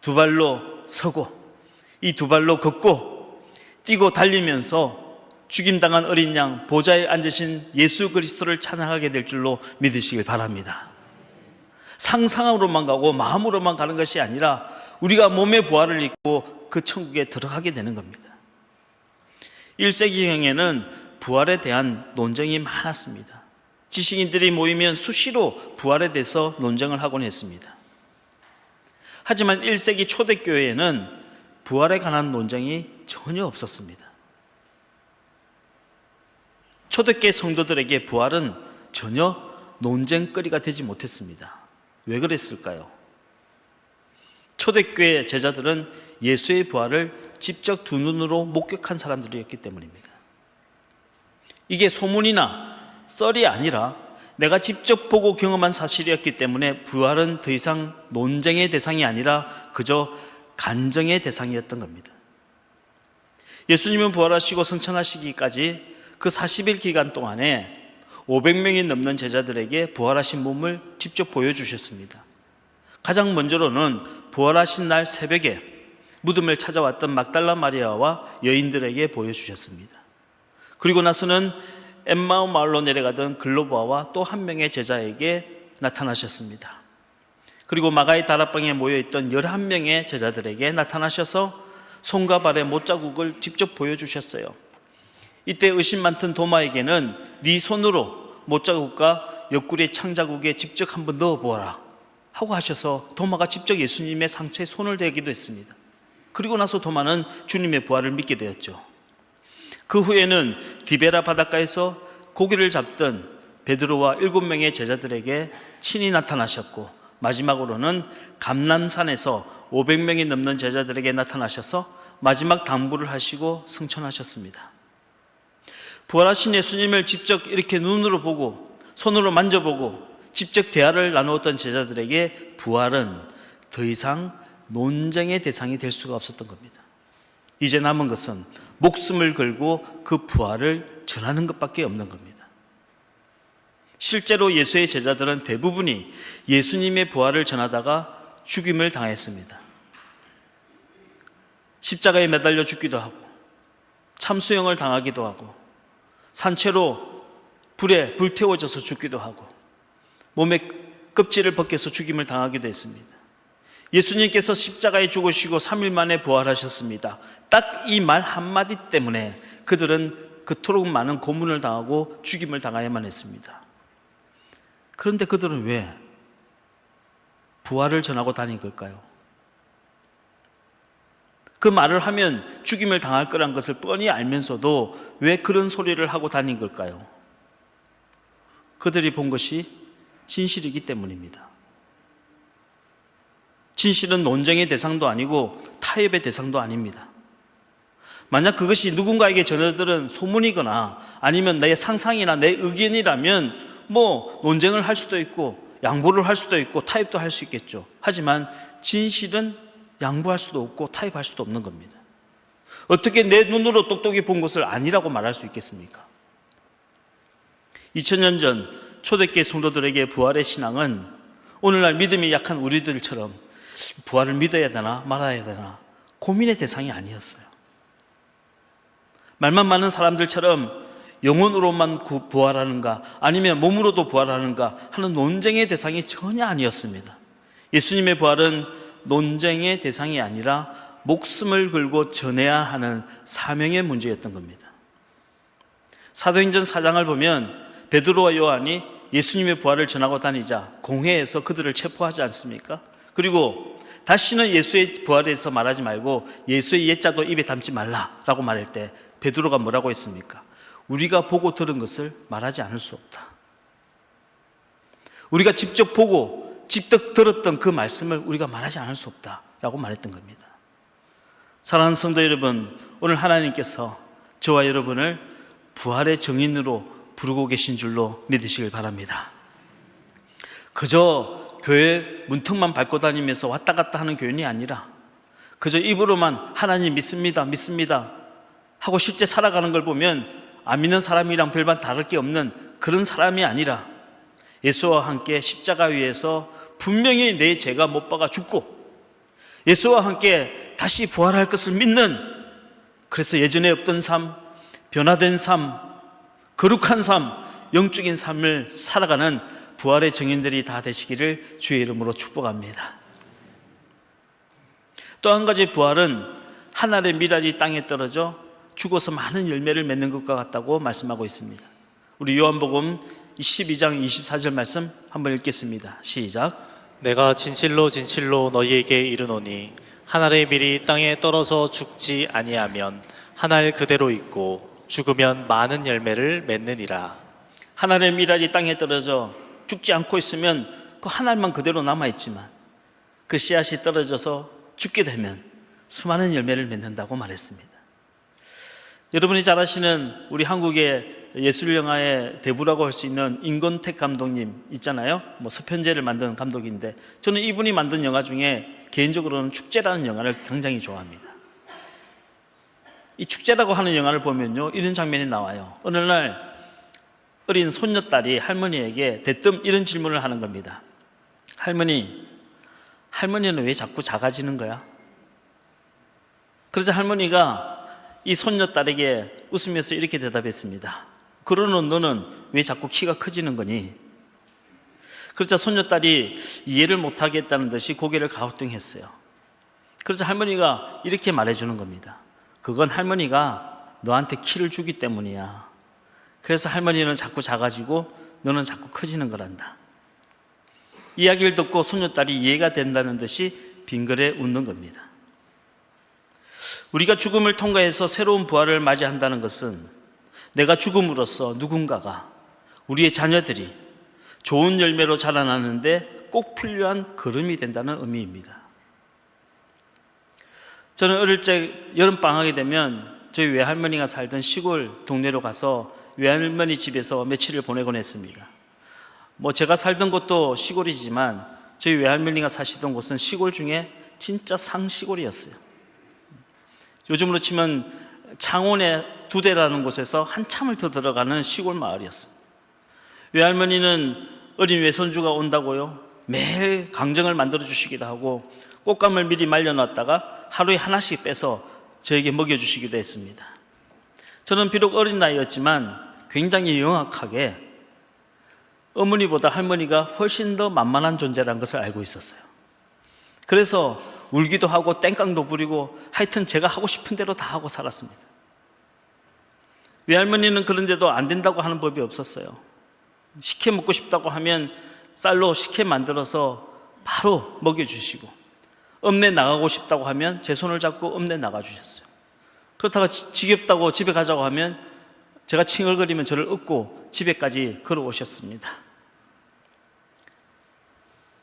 두 발로 서고 이 두 발로 걷고 뛰고 달리면서 죽임당한 어린 양 보좌에 앉으신 예수 그리스도를 찬양하게 될 줄로 믿으시길 바랍니다. 상상으로만 가고 마음으로만 가는 것이 아니라 우리가 몸의 부활을 입고 그 천국에 들어가게 되는 겁니다. 1세기경에는 부활에 대한 논쟁이 많았습니다. 지식인들이 모이면 수시로 부활에 대해서 논쟁을 하곤 했습니다. 하지만 1세기 초대교회에는 부활에 관한 논쟁이 전혀 없었습니다. 초대교회 성도들에게 부활은 전혀 논쟁거리가 되지 못했습니다. 왜 그랬을까요? 초대교회 제자들은 예수의 부활을 직접 두 눈으로 목격한 사람들이었기 때문입니다. 이게 소문이나 썰이 아니라 내가 직접 보고 경험한 사실이었기 때문에 부활은 더 이상 논쟁의 대상이 아니라 그저 간증의 대상이었던 겁니다. 예수님은 부활하시고 승천하시기까지 그 40일 기간 동안에 500명이 넘는 제자들에게 부활하신 몸을 직접 보여주셨습니다. 가장 먼저로는 부활하신 날 새벽에 무덤을 찾아왔던 막달라 마리아와 여인들에게 보여주셨습니다. 그리고 나서는 엠마오 마을로 내려가던 글로바와 또 한 명의 제자에게 나타나셨습니다. 그리고 마가의 다락방에 모여있던 11명의 제자들에게 나타나셔서 손과 발의 못자국을 직접 보여주셨어요. 이때 의심 많던 도마에게는 네 손으로 못자국과 옆구리의 창자국에 직접 한번 넣어보아라 하고 하셔서 도마가 직접 예수님의 상처에 손을 대기도 했습니다. 그리고 나서 도마는 주님의 부활을 믿게 되었죠. 그 후에는 디베라 바닷가에서 고기를 잡던 베드로와 7명의 제자들에게 친히 나타나셨고, 마지막으로는 감람산에서 500명이 넘는 제자들에게 나타나셔서 마지막 당부를 하시고 승천하셨습니다. 부활하신 예수님을 직접 이렇게 눈으로 보고 손으로 만져보고 직접 대화를 나누었던 제자들에게 부활은 더 이상 논쟁의 대상이 될 수가 없었던 겁니다. 이제 남은 것은 목숨을 걸고 그 부활을 전하는 것밖에 없는 겁니다. 실제로 예수의 제자들은 대부분이 예수님의 부활을 전하다가 죽임을 당했습니다. 십자가에 매달려 죽기도 하고 참수형을 당하기도 하고 산채로 불에 불태워져서 죽기도 하고 몸에 껍질을 벗겨서 죽임을 당하기도 했습니다. 예수님께서 십자가에 죽으시고 3일 만에 부활하셨습니다. 딱 이 말 한마디 때문에 그들은 그토록 많은 고문을 당하고 죽임을 당해야만 했습니다. 그런데 그들은 왜 부활을 전하고 다닌 걸까요? 그 말을 하면 죽임을 당할 거란 것을 뻔히 알면서도 왜 그런 소리를 하고 다닌 걸까요? 그들이 본 것이 진실이기 때문입니다. 진실은 논쟁의 대상도 아니고 타협의 대상도 아닙니다. 만약 그것이 누군가에게 전해들은 소문이거나 아니면 내 상상이나 내 의견이라면 논쟁을 할 수도 있고 양보를 할 수도 있고 타협도 할 수 있겠죠. 하지만 진실은 양보할 수도 없고 타협할 수도 없는 겁니다. 어떻게 내 눈으로 똑똑히 본 것을 아니라고 말할 수 있겠습니까? 2000년 전 초대교회 성도들에게 부활의 신앙은 오늘날 믿음이 약한 우리들처럼 부활을 믿어야 되나 말아야 되나 고민의 대상이 아니었어요. 말만 많은 사람들처럼 영혼으로만 부활하는가 아니면 몸으로도 부활하는가 하는 논쟁의 대상이 전혀 아니었습니다. 예수님의 부활은 논쟁의 대상이 아니라 목숨을 걸고 전해야 하는 사명의 문제였던 겁니다. 사도행전 4장을 보면 베드로와 요한이 예수님의 부활을 전하고 다니자 공회에서 그들을 체포하지 않습니까? 그리고 다시는 예수의 부활에 대해서 말하지 말고 예수의 옛자도 입에 담지 말라라고 말할 때 베드로가 뭐라고 했습니까? 우리가 보고 들은 것을 말하지 않을 수 없다. 우리가 직접 보고 직접 들었던 그 말씀을 우리가 말하지 않을 수 없다라고 말했던 겁니다. 사랑하는 성도 여러분, 오늘 하나님께서 저와 여러분을 부활의 증인으로 부르고 계신 줄로 믿으시길 바랍니다. 그저 교회 문턱만 밟고 다니면서 왔다 갔다 하는 교인이 아니라 그저 입으로만 하나님 믿습니다 하고 실제 살아가는 걸 보면 안 믿는 사람이랑 별반 다를 게 없는 그런 사람이 아니라 예수와 함께 십자가 위에서 분명히 내 죄가 못 박아 죽고 예수와 함께 다시 부활할 것을 믿는, 그래서 예전에 없던 삶, 변화된 삶, 거룩한 삶, 영적인 삶을 살아가는 부활의 증인들이 다 되시기를 주의 이름으로 축복합니다. 또 한 가지 부활은 한 알의 밀알이 땅에 떨어져 죽어서 많은 열매를 맺는 것과 같다고 말씀하고 있습니다. 우리 요한복음 12장 24절 말씀 한번 읽겠습니다. 시작. 내가 진실로 진실로 너희에게 이르노니 한 알의 밀이 땅에 떨어져 죽지 아니하면 한 알 그대로 있고 죽으면 많은 열매를 맺느니라. 한 알의 밀알이 땅에 떨어져 죽지 않고 있으면 그 한 알만 그대로 남아있지만 그 씨앗이 떨어져서 죽게 되면 수많은 열매를 맺는다고 말했습니다. 여러분이 잘 아시는 우리 한국의 예술영화의 대부라고 할 수 있는 임권택 감독님 있잖아요. 서편제를 만든 감독인데 저는 이분이 만든 영화 중에 개인적으로는 축제라는 영화를 굉장히 좋아합니다. 이 축제라고 하는 영화를 보면요, 이런 장면이 나와요. 어느 날 어린 손녀딸이 할머니에게 대뜸 이런 질문을 하는 겁니다. 할머니는 왜 자꾸 작아지는 거야? 그래서 할머니가 이 손녀딸에게 웃으면서 이렇게 대답했습니다. 그러는 너는 왜 자꾸 키가 커지는 거니? 그러자 손녀딸이 이해를 못하겠다는 듯이 고개를 갸우뚱했어요. 그래서 할머니가 이렇게 말해주는 겁니다. 그건 할머니가 너한테 키를 주기 때문이야. 그래서 할머니는 자꾸 작아지고 너는 자꾸 커지는 거란다. 이야기를 듣고 손녀딸이 이해가 된다는 듯이 빙그레 웃는 겁니다. 우리가 죽음을 통과해서 새로운 부활을 맞이한다는 것은 내가 죽음으로써 누군가가, 우리의 자녀들이 좋은 열매로 자라나는데 꼭 필요한 걸음이 된다는 의미입니다. 저는 어릴 적 여름방학이 되면 저희 외할머니가 살던 시골 동네로 가서 외할머니 집에서 며칠을 보내곤 했습니다. 제가 살던 곳도 시골이지만 저희 외할머니가 사시던 곳은 시골 중에 진짜 상시골이었어요. 요즘으로 치면 창원의 두대라는 곳에서 한참을 더 들어가는 시골 마을이었어요. 외할머니는 어린 외손주가 온다고요, 매일 강정을 만들어 주시기도 하고 꽃감을 미리 말려놨다가 하루에 하나씩 빼서 저에게 먹여주시기도 했습니다. 저는 비록 어린 나이였지만 굉장히 영악하게 어머니보다 할머니가 훨씬 더 만만한 존재라는 것을 알고 있었어요. 그래서 울기도 하고 땡깡도 부리고 하여튼 제가 하고 싶은 대로 다 하고 살았습니다. 외할머니는 그런데도 안 된다고 하는 법이 없었어요. 식혜 먹고 싶다고 하면 쌀로 식혜 만들어서 바로 먹여주시고, 읍내 나가고 싶다고 하면 제 손을 잡고 읍내 나가주셨어요. 그렇다가 지겹다고 집에 가자고 하면 제가 칭얼거리면 저를 업고 집에까지 걸어오셨습니다.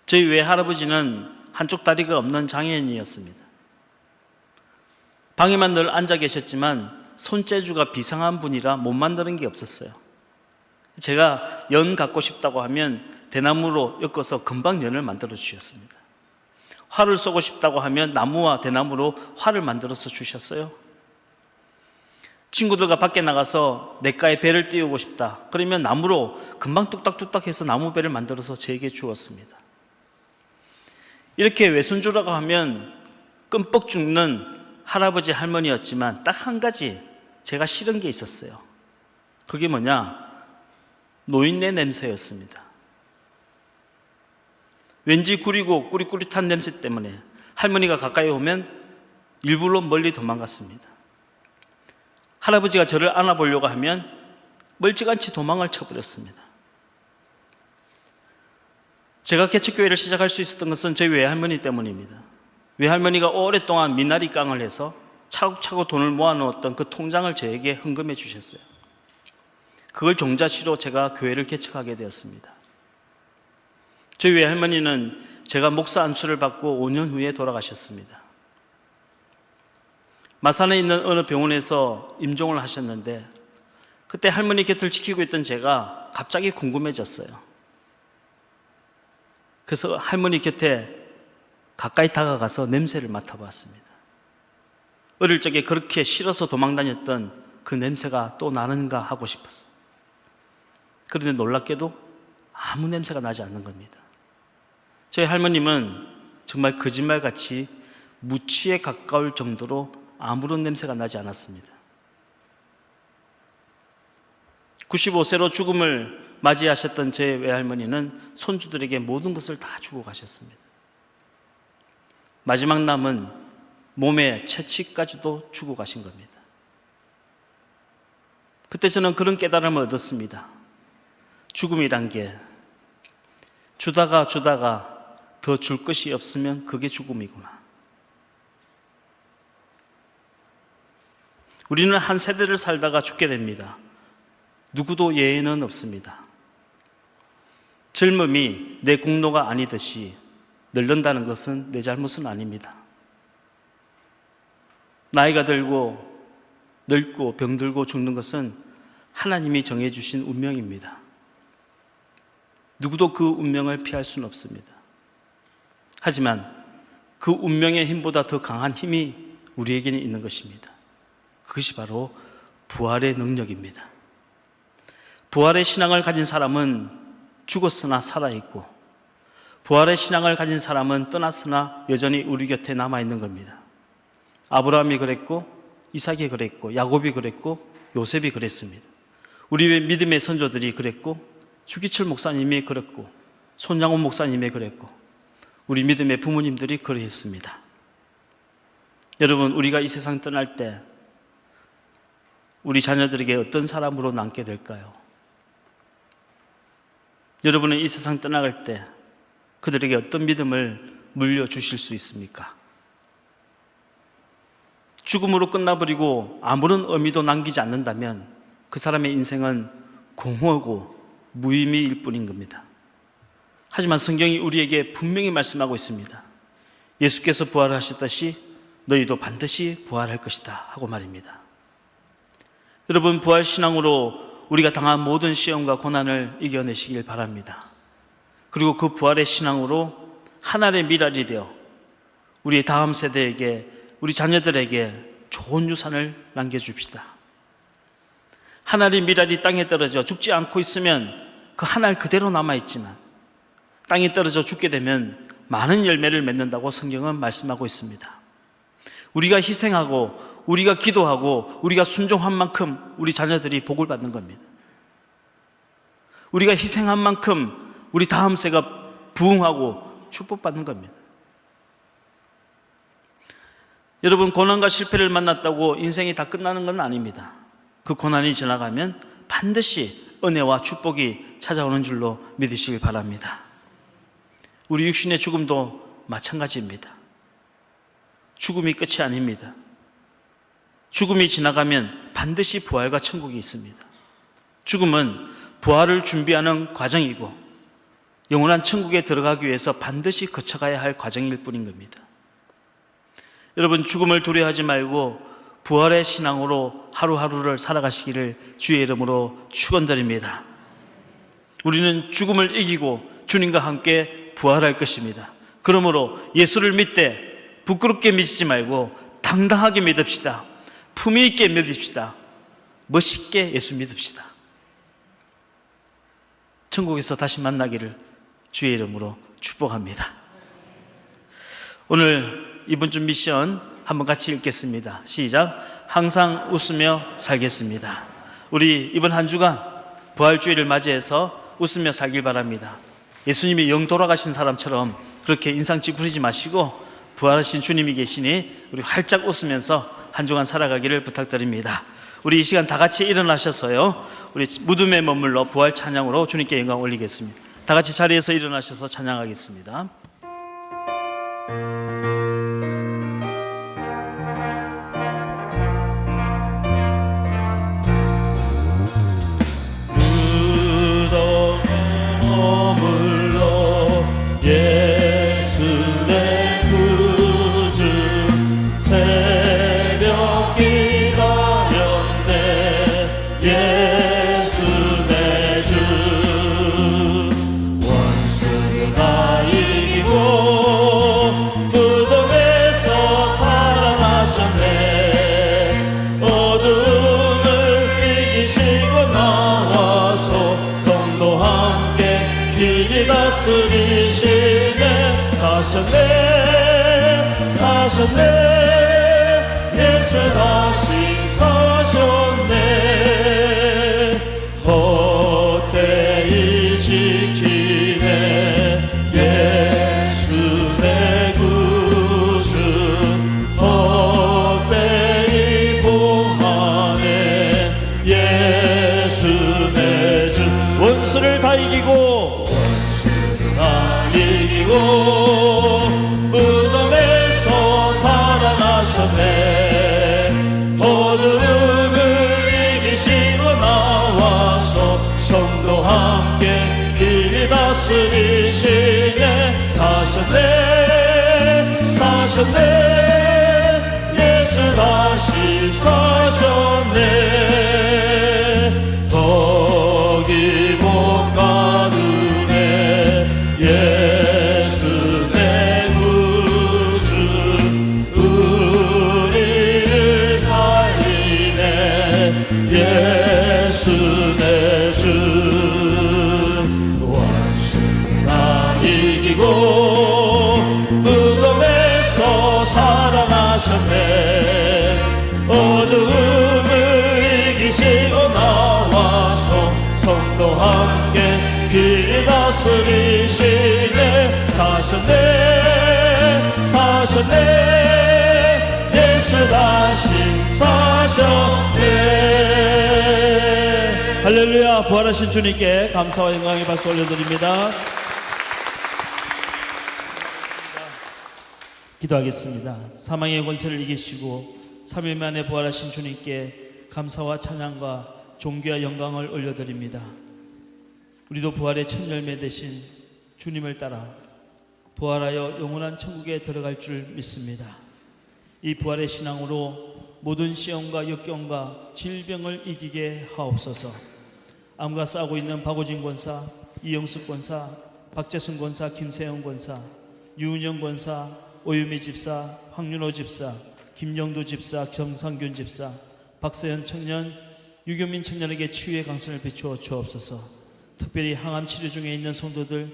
저희 외할아버지는 한쪽 다리가 없는 장애인이었습니다. 방에만 늘 앉아 계셨지만 손재주가 비상한 분이라 못 만드는 게 없었어요. 제가 연 갖고 싶다고 하면 대나무로 엮어서 금방 연을 만들어 주셨습니다. 활을 쏘고 싶다고 하면 나무와 대나무로 활을 만들어서 주셨어요. 친구들과 밖에 나가서 냇가에 배를 띄우고 싶다 그러면 나무로 금방 뚝딱뚝딱 해서 나무 배를 만들어서 제게 주었습니다. 이렇게 외손주라고 하면 끔뻑 죽는 할아버지 할머니였지만 딱 한 가지 제가 싫은 게 있었어요. 그게 뭐냐? 노인네 냄새였습니다. 왠지 구리고 꾸릿꾸릿한 냄새 때문에 할머니가 가까이 오면 일부러 멀리 도망갔습니다. 할아버지가 저를 안아보려고 하면 멀찌감치 도망을 쳐버렸습니다. 제가 개척교회를 시작할 수 있었던 것은 저희 외할머니 때문입니다. 외할머니가 오랫동안 미나리 깡을 해서 차곡차곡 돈을 모아놓았던 그 통장을 저에게 헌금해 주셨어요. 그걸 종자시로 제가 교회를 개척하게 되었습니다. 저희 외할머니는 제가 목사 안수를 받고 5년 후에 돌아가셨습니다. 마산에 있는 어느 병원에서 임종을 하셨는데 그때 할머니 곁을 지키고 있던 제가 갑자기 궁금해졌어요. 그래서 할머니 곁에 가까이 다가가서 냄새를 맡아봤습니다. 어릴 적에 그렇게 싫어서 도망다녔던 그 냄새가 또 나는가 하고 싶었어요. 그런데 놀랍게도 아무 냄새가 나지 않는 겁니다. 저희 할머님은 정말 거짓말같이 무취에 가까울 정도로 아무런 냄새가 나지 않았습니다. 95세로 죽음을 맞이하셨던 제 외할머니는 손주들에게 모든 것을 다 주고 가셨습니다. 마지막 남은 몸의 채취까지도 주고 가신 겁니다. 그때 저는 그런 깨달음을 얻었습니다. 죽음이란 게 주다가 더 줄 것이 없으면 그게 죽음이구나. 우리는 한 세대를 살다가 죽게 됩니다. 누구도 예외는 없습니다. 젊음이 내 공로가 아니듯이 늙는다는 것은 내 잘못은 아닙니다. 나이가 들고 늙고 병들고 죽는 것은 하나님이 정해주신 운명입니다. 누구도 그 운명을 피할 수는 없습니다. 하지만 그 운명의 힘보다 더 강한 힘이 우리에게는 있는 것입니다. 그것이 바로 부활의 능력입니다. 부활의 신앙을 가진 사람은 죽었으나 살아있고, 부활의 신앙을 가진 사람은 떠났으나 여전히 우리 곁에 남아있는 겁니다. 아브라함이 그랬고, 이삭이 그랬고, 야곱이 그랬고, 요셉이 그랬습니다. 우리 믿음의 선조들이 그랬고, 주기철 목사님이 그랬고, 손양원 목사님이 그랬고, 우리 믿음의 부모님들이 그러했습니다. 여러분, 우리가 이 세상 떠날 때 우리 자녀들에게 어떤 사람으로 남게 될까요? 여러분은 이 세상 떠나갈 때 그들에게 어떤 믿음을 물려주실 수 있습니까? 죽음으로 끝나버리고 아무런 의미도 남기지 않는다면 그 사람의 인생은 공허하고 무의미일 뿐인 겁니다. 하지만 성경이 우리에게 분명히 말씀하고 있습니다. 예수께서 부활하셨듯이 너희도 반드시 부활할 것이다 하고 말입니다. 여러분, 부활신앙으로 우리가 당한 모든 시험과 고난을 이겨내시길 바랍니다. 그리고 그 부활의 신앙으로 하나의 미랄이 되어 우리 다음 세대에게, 우리 자녀들에게 좋은 유산을 남겨줍시다. 하나의 미랄이 땅에 떨어져 죽지 않고 있으면 그 한 알 그대로 남아있지만 땅에 떨어져 죽게 되면 많은 열매를 맺는다고 성경은 말씀하고 있습니다. 우리가 희생하고 우리가 기도하고 우리가 순종한 만큼 우리 자녀들이 복을 받는 겁니다. 우리가 희생한 만큼 우리 다음 세가 부흥하고 축복받는 겁니다. 여러분, 고난과 실패를 만났다고 인생이 다 끝나는 건 아닙니다. 그 고난이 지나가면 반드시 은혜와 축복이 찾아오는 줄로 믿으시길 바랍니다. 우리 육신의 죽음도 마찬가지입니다. 죽음이 끝이 아닙니다. 죽음이 지나가면 반드시 부활과 천국이 있습니다. 죽음은 부활을 준비하는 과정이고 영원한 천국에 들어가기 위해서 반드시 거쳐가야 할 과정일 뿐인 겁니다. 여러분, 죽음을 두려워하지 말고 부활의 신앙으로 하루하루를 살아가시기를 주의 이름으로 축원드립니다. 우리는 죽음을 이기고 주님과 함께 부활할 것입니다. 그러므로 예수를 믿되 부끄럽게 믿지 말고 당당하게 믿읍시다. 품위 있게 믿읍시다. 멋있게 예수 믿읍시다. 천국에서 다시 만나기를 주의 이름으로 축복합니다. 오늘 이번 주 미션 한번 같이 읽겠습니다. 시작. 항상 웃으며 살겠습니다. 우리 이번 한 주간 부활주일을 맞이해서 웃으며 살길 바랍니다. 예수님이 영 돌아가신 사람처럼 그렇게 인상 찌푸리지 마시고 부활하신 주님이 계시니 우리 활짝 웃으면서 한 주간 살아가기를 부탁드립니다. 우리 이 시간 다 같이 일어나셔서요, 우리 무덤에 머물러 부활 찬양으로 주님께 영광 올리겠습니다. 다 같이 자리에서 일어나셔서 찬양하겠습니다. 원수가 이기고 어둠을 이기시고 나와서 성도 함께 길 다스리시네. 사셨네 예수 다시 사셨네. 할렐루야. 부활하신 주님께 감사와 영광의 박수 올려드립니다. 기도하겠습니다. 사망의 권세를 이기시고 3일 만에 부활하신 주님께 감사와 찬양과 존귀와 영광을 올려드립니다. 우리도 부활의 첫 열매 되신 주님을 따라 부활하여 영원한 천국에 들어갈 줄 믿습니다. 이 부활의 신앙으로 모든 시험과 역경과 질병을 이기게 하옵소서. 암과 싸우고 있는 박오진 권사, 이영숙 권사, 박재순 권사, 김세영 권사, 유은영 권사, 오유미 집사, 황윤호 집사, 김영도 집사, 정상균 집사, 박서연 청년, 유교민 청년에게 치유의 강선을 비추어 주옵소서. 특별히 항암 치료 중에 있는 성도들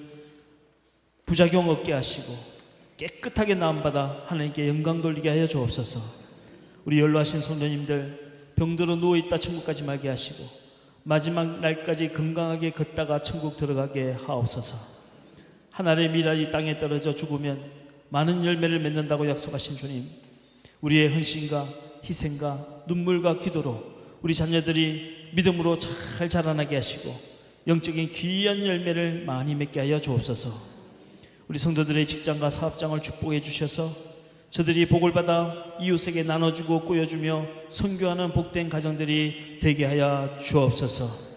부작용 없게 하시고 깨끗하게 나음받아 하나님께 영광 돌리게 하여 주옵소서. 우리 연로하신 성도님들 병들어 누워있다 천국 가지 말게 하시고 마지막 날까지 건강하게 걷다가 천국 들어가게 하옵소서. 한 알의 밀알이 땅에 떨어져 죽으면 많은 열매를 맺는다고 약속하신 주님, 우리의 헌신과 희생과 눈물과 기도로 우리 자녀들이 믿음으로 잘 자라나게 하시고 영적인 귀한 열매를 많이 맺게 하여 주옵소서. 우리 성도들의 직장과 사업장을 축복해 주셔서 저들이 복을 받아 이웃에게 나눠주고 꾸며주며 선교하는 복된 가정들이 되게 하여 주옵소서.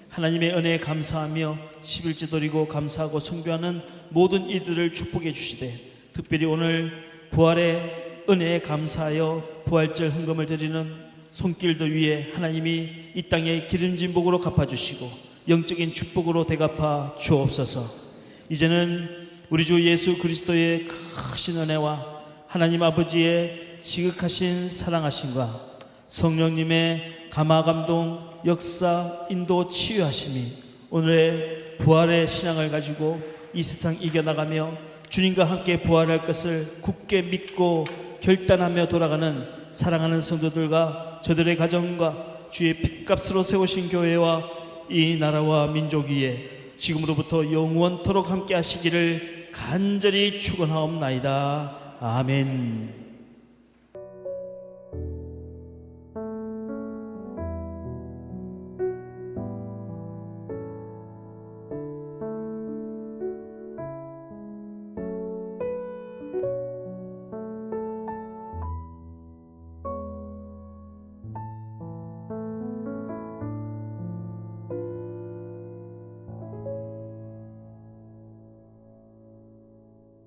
하나님의 은혜에 감사하며 11조 드리고 감사하고 선교하는 모든 이들을 축복해 주시되 특별히 오늘 부활의 은혜에 감사하여 부활절 헌금을 드리는 손길들 위에 하나님이 이 땅에 기름진 복으로 갚아주시고 영적인 축복으로 대갚아 주옵소서. 이제는 우리 주 예수 그리스도의 크신 은혜와 하나님 아버지의 지극하신 사랑하심과 성령님의 감화감동 역사 인도 치유하심이 오늘의 부활의 신앙을 가지고 이 세상 이겨나가며 주님과 함께 부활할 것을 굳게 믿고 결단하며 돌아가는 사랑하는 성도들과 저들의 가정과 주의 핏값으로 세우신 교회와 이 나라와 민족 위에 지금으로부터 영원토록 함께 하시기를 간절히 축원하옵나이다. 아멘.